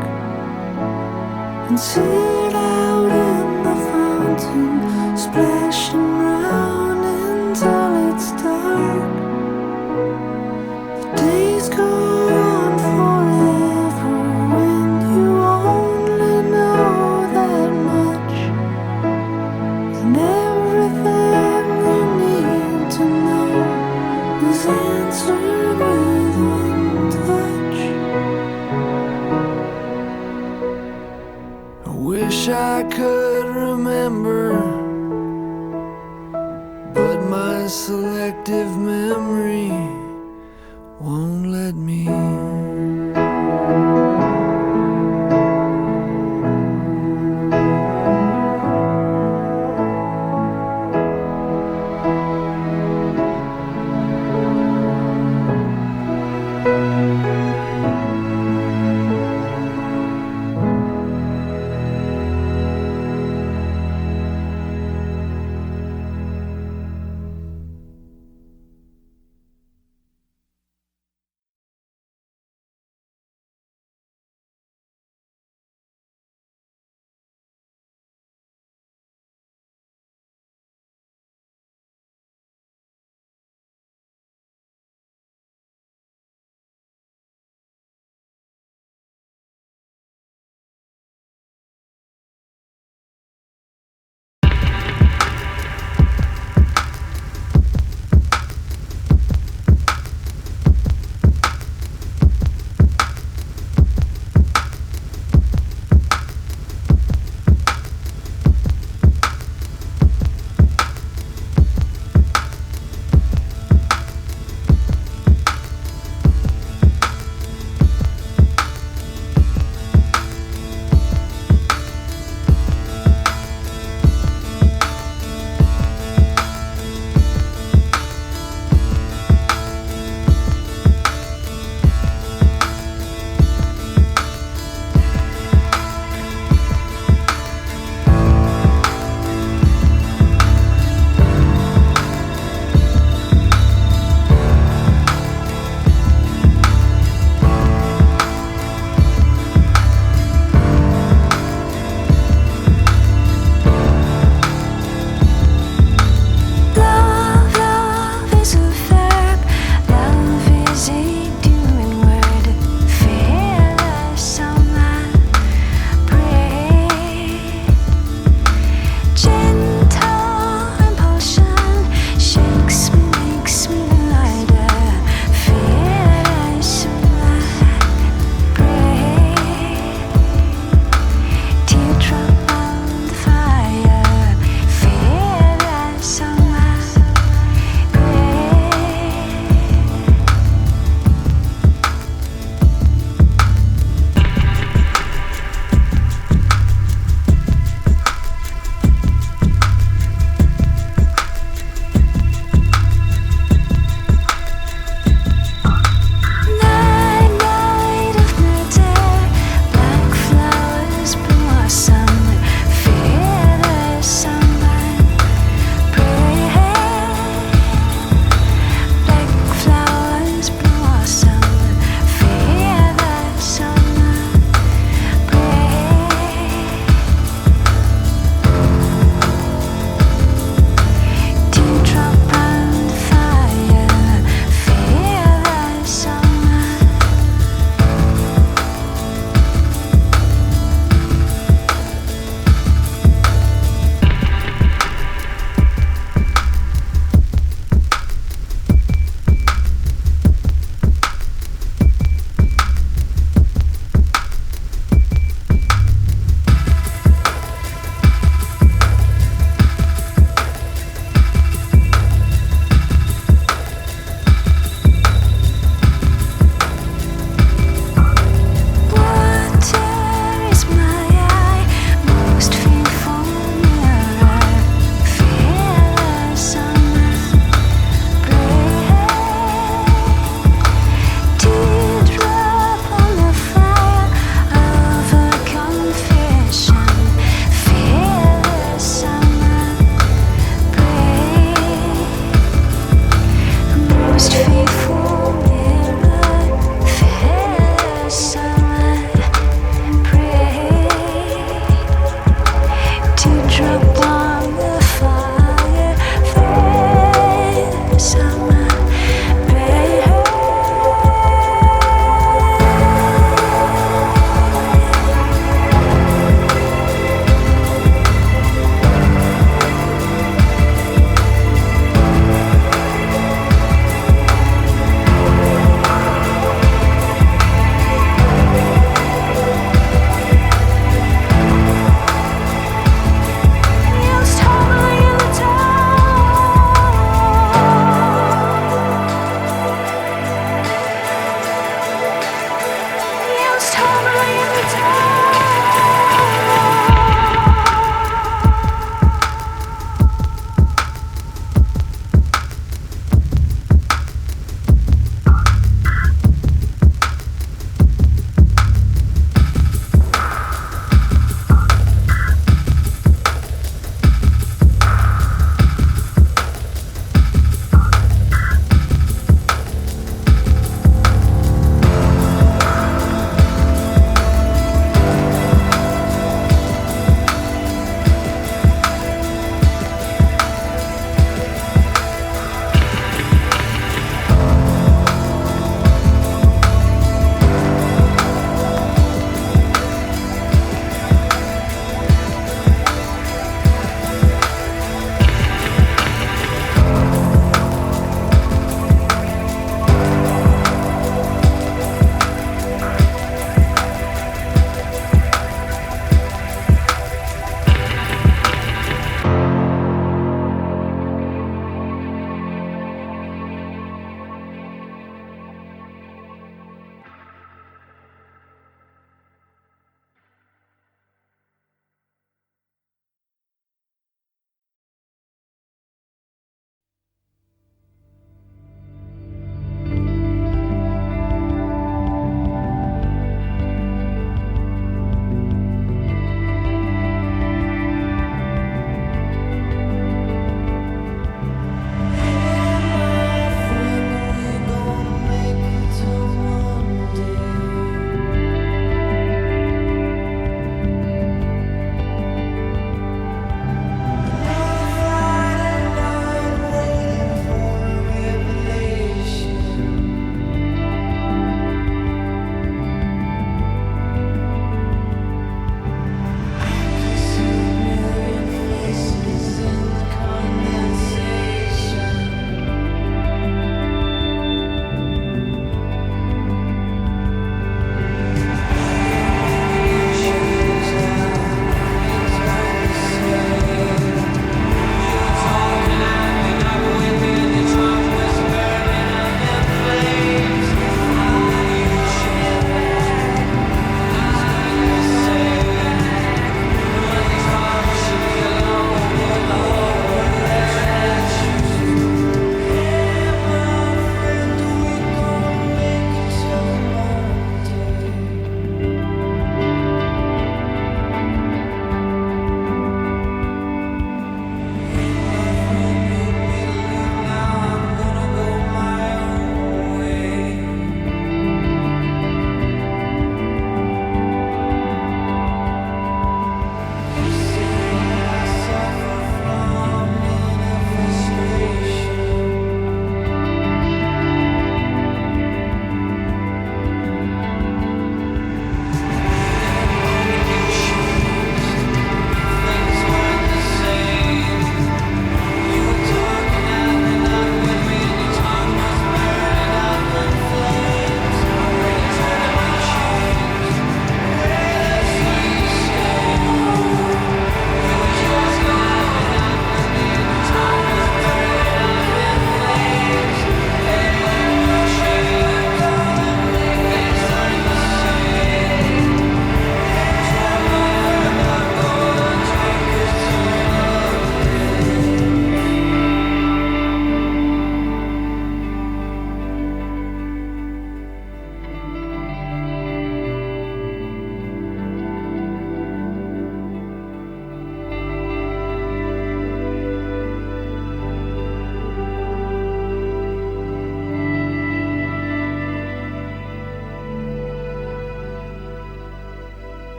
and sit out in the fountain, splashing round until it's dark. The days go on forever when you only know that much, and everything you need to know is answered with one touch. I wish I could remember, but my selective memory won't let me.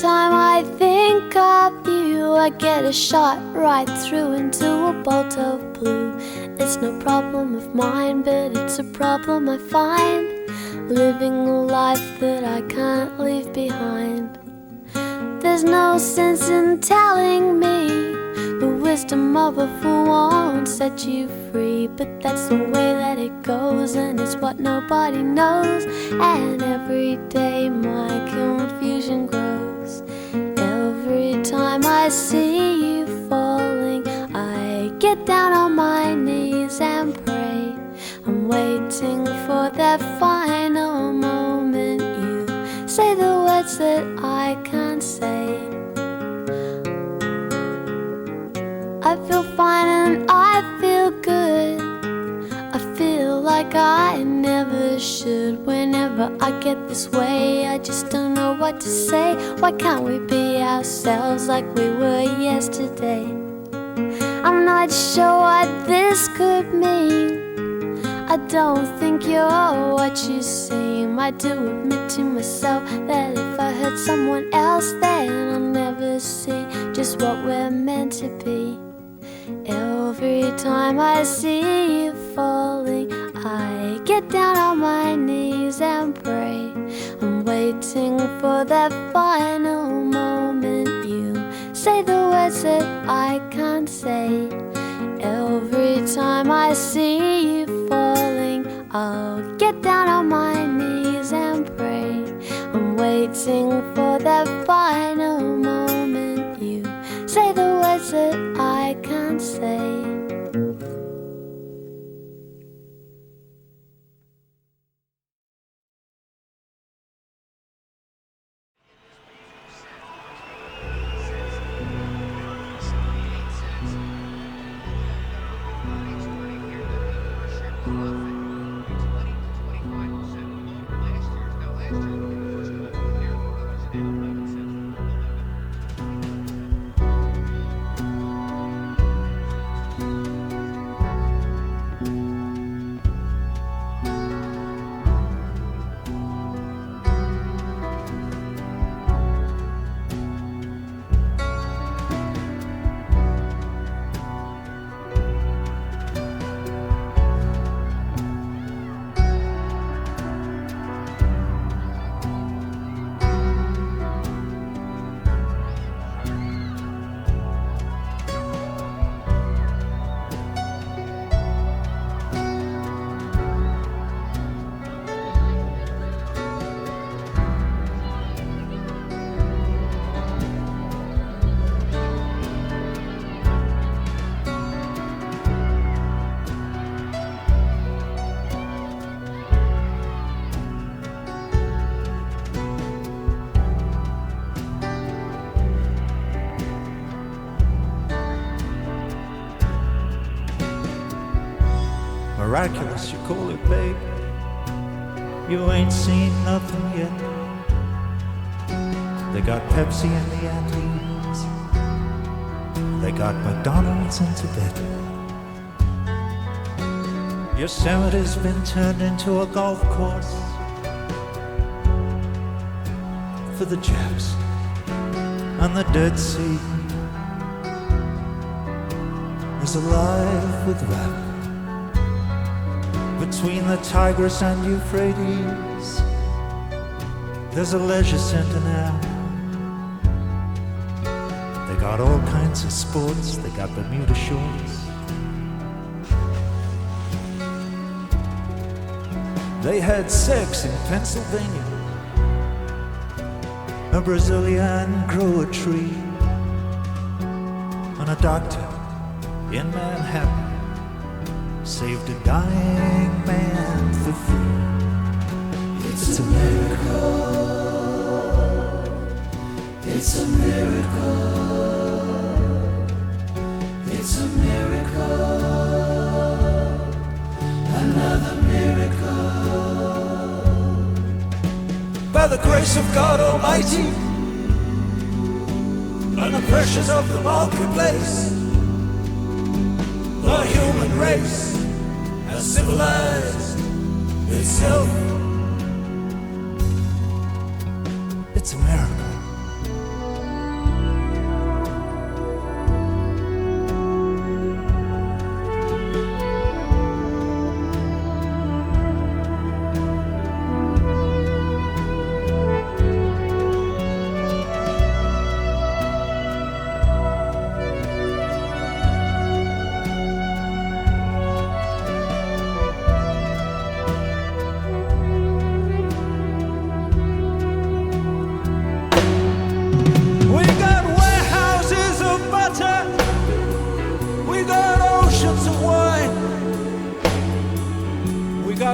time I think of you, I get a shot right through into a bolt of blue. It's no problem of mine, but it's a problem I find, living a life that I can't leave behind. There's no sense in telling me the wisdom of a fool won't set you free, but that's the way that it goes, and it's what nobody knows. And every day my confusion grows. Every time I see you falling, I get down on my knees and pray. I'm waiting for that final moment you say the words that I can't say. I feel fine and I feel good. I feel like I never should. Whenever I get this way, I just don't know what to say. Why can't we be ourselves like we were yesterday? I'm not sure what this could mean. I don't think you're what you seem. I do admit to myself that if I hurt someone else, then I'll never see just what we're meant to be. Every time I see you falling, I get down on my knees and pray. I'm waiting for that final moment you say the words that I can't say. Every time I see you falling, I'll get down on my knees and pray. I'm waiting for that final moment you say the words that I can't say. Miraculous, you call it, babe. You ain't seen nothing yet. They got Pepsi in the Andes. They got McDonald's in Tibet. Yosemite's been turned into a golf course for the Japs. And the Dead Sea is alive with rap. Between the Tigris and Euphrates, there's a leisure center now. They got all kinds of sports. They got Bermuda shorts. They had sex in Pennsylvania. A Brazilian grew a tree. And a doctor in Manhattan saved a dying man for free. It's a miracle. It's a miracle. It's a miracle. Another miracle. By the grace of God Almighty and the pressures of the marketplace, the human race has civilized itself. It's a miracle.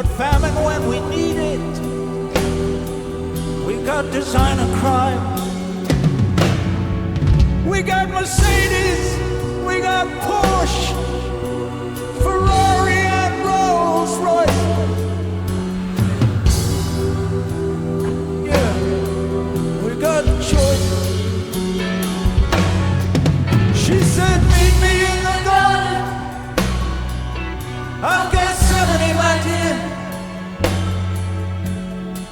got famine when we need it. We got designer crime. We got Mercedes. We got Porsche, Ferrari and Rolls Royce. Yeah, we got choice. She said, meet me in the garden. I'll get 70 right here.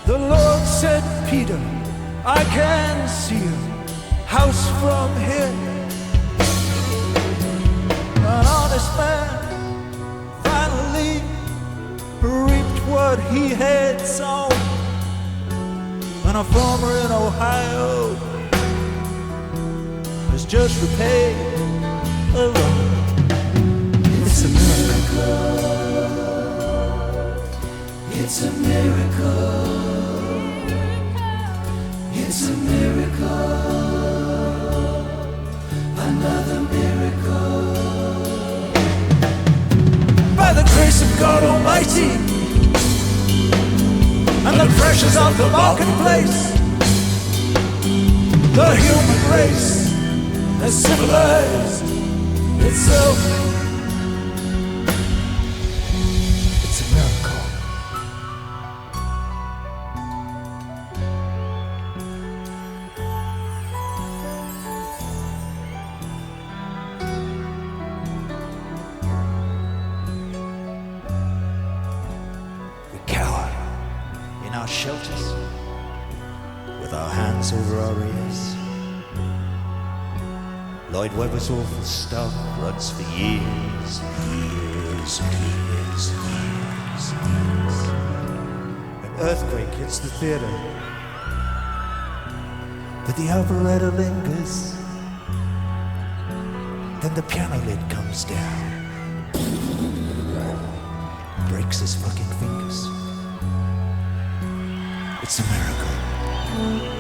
The Lord said, Peter, I can see your house from here. An honest man finally reaped what he had sown. And a farmer in Ohio has just repaid a loan. It's a miracle. It's a miracle. It's a miracle. Another miracle. By the grace of God Almighty and the pressures of the marketplace, the human race has civilized itself. It's a miracle. We cower in our shelters with our hands over our ears. Lloyd Webber's awful stuff runs for years and years and years and years and years. An earthquake hits the theater, but the operetta lingers. Then the piano lid comes down, breaks his fucking fingers. It's a miracle.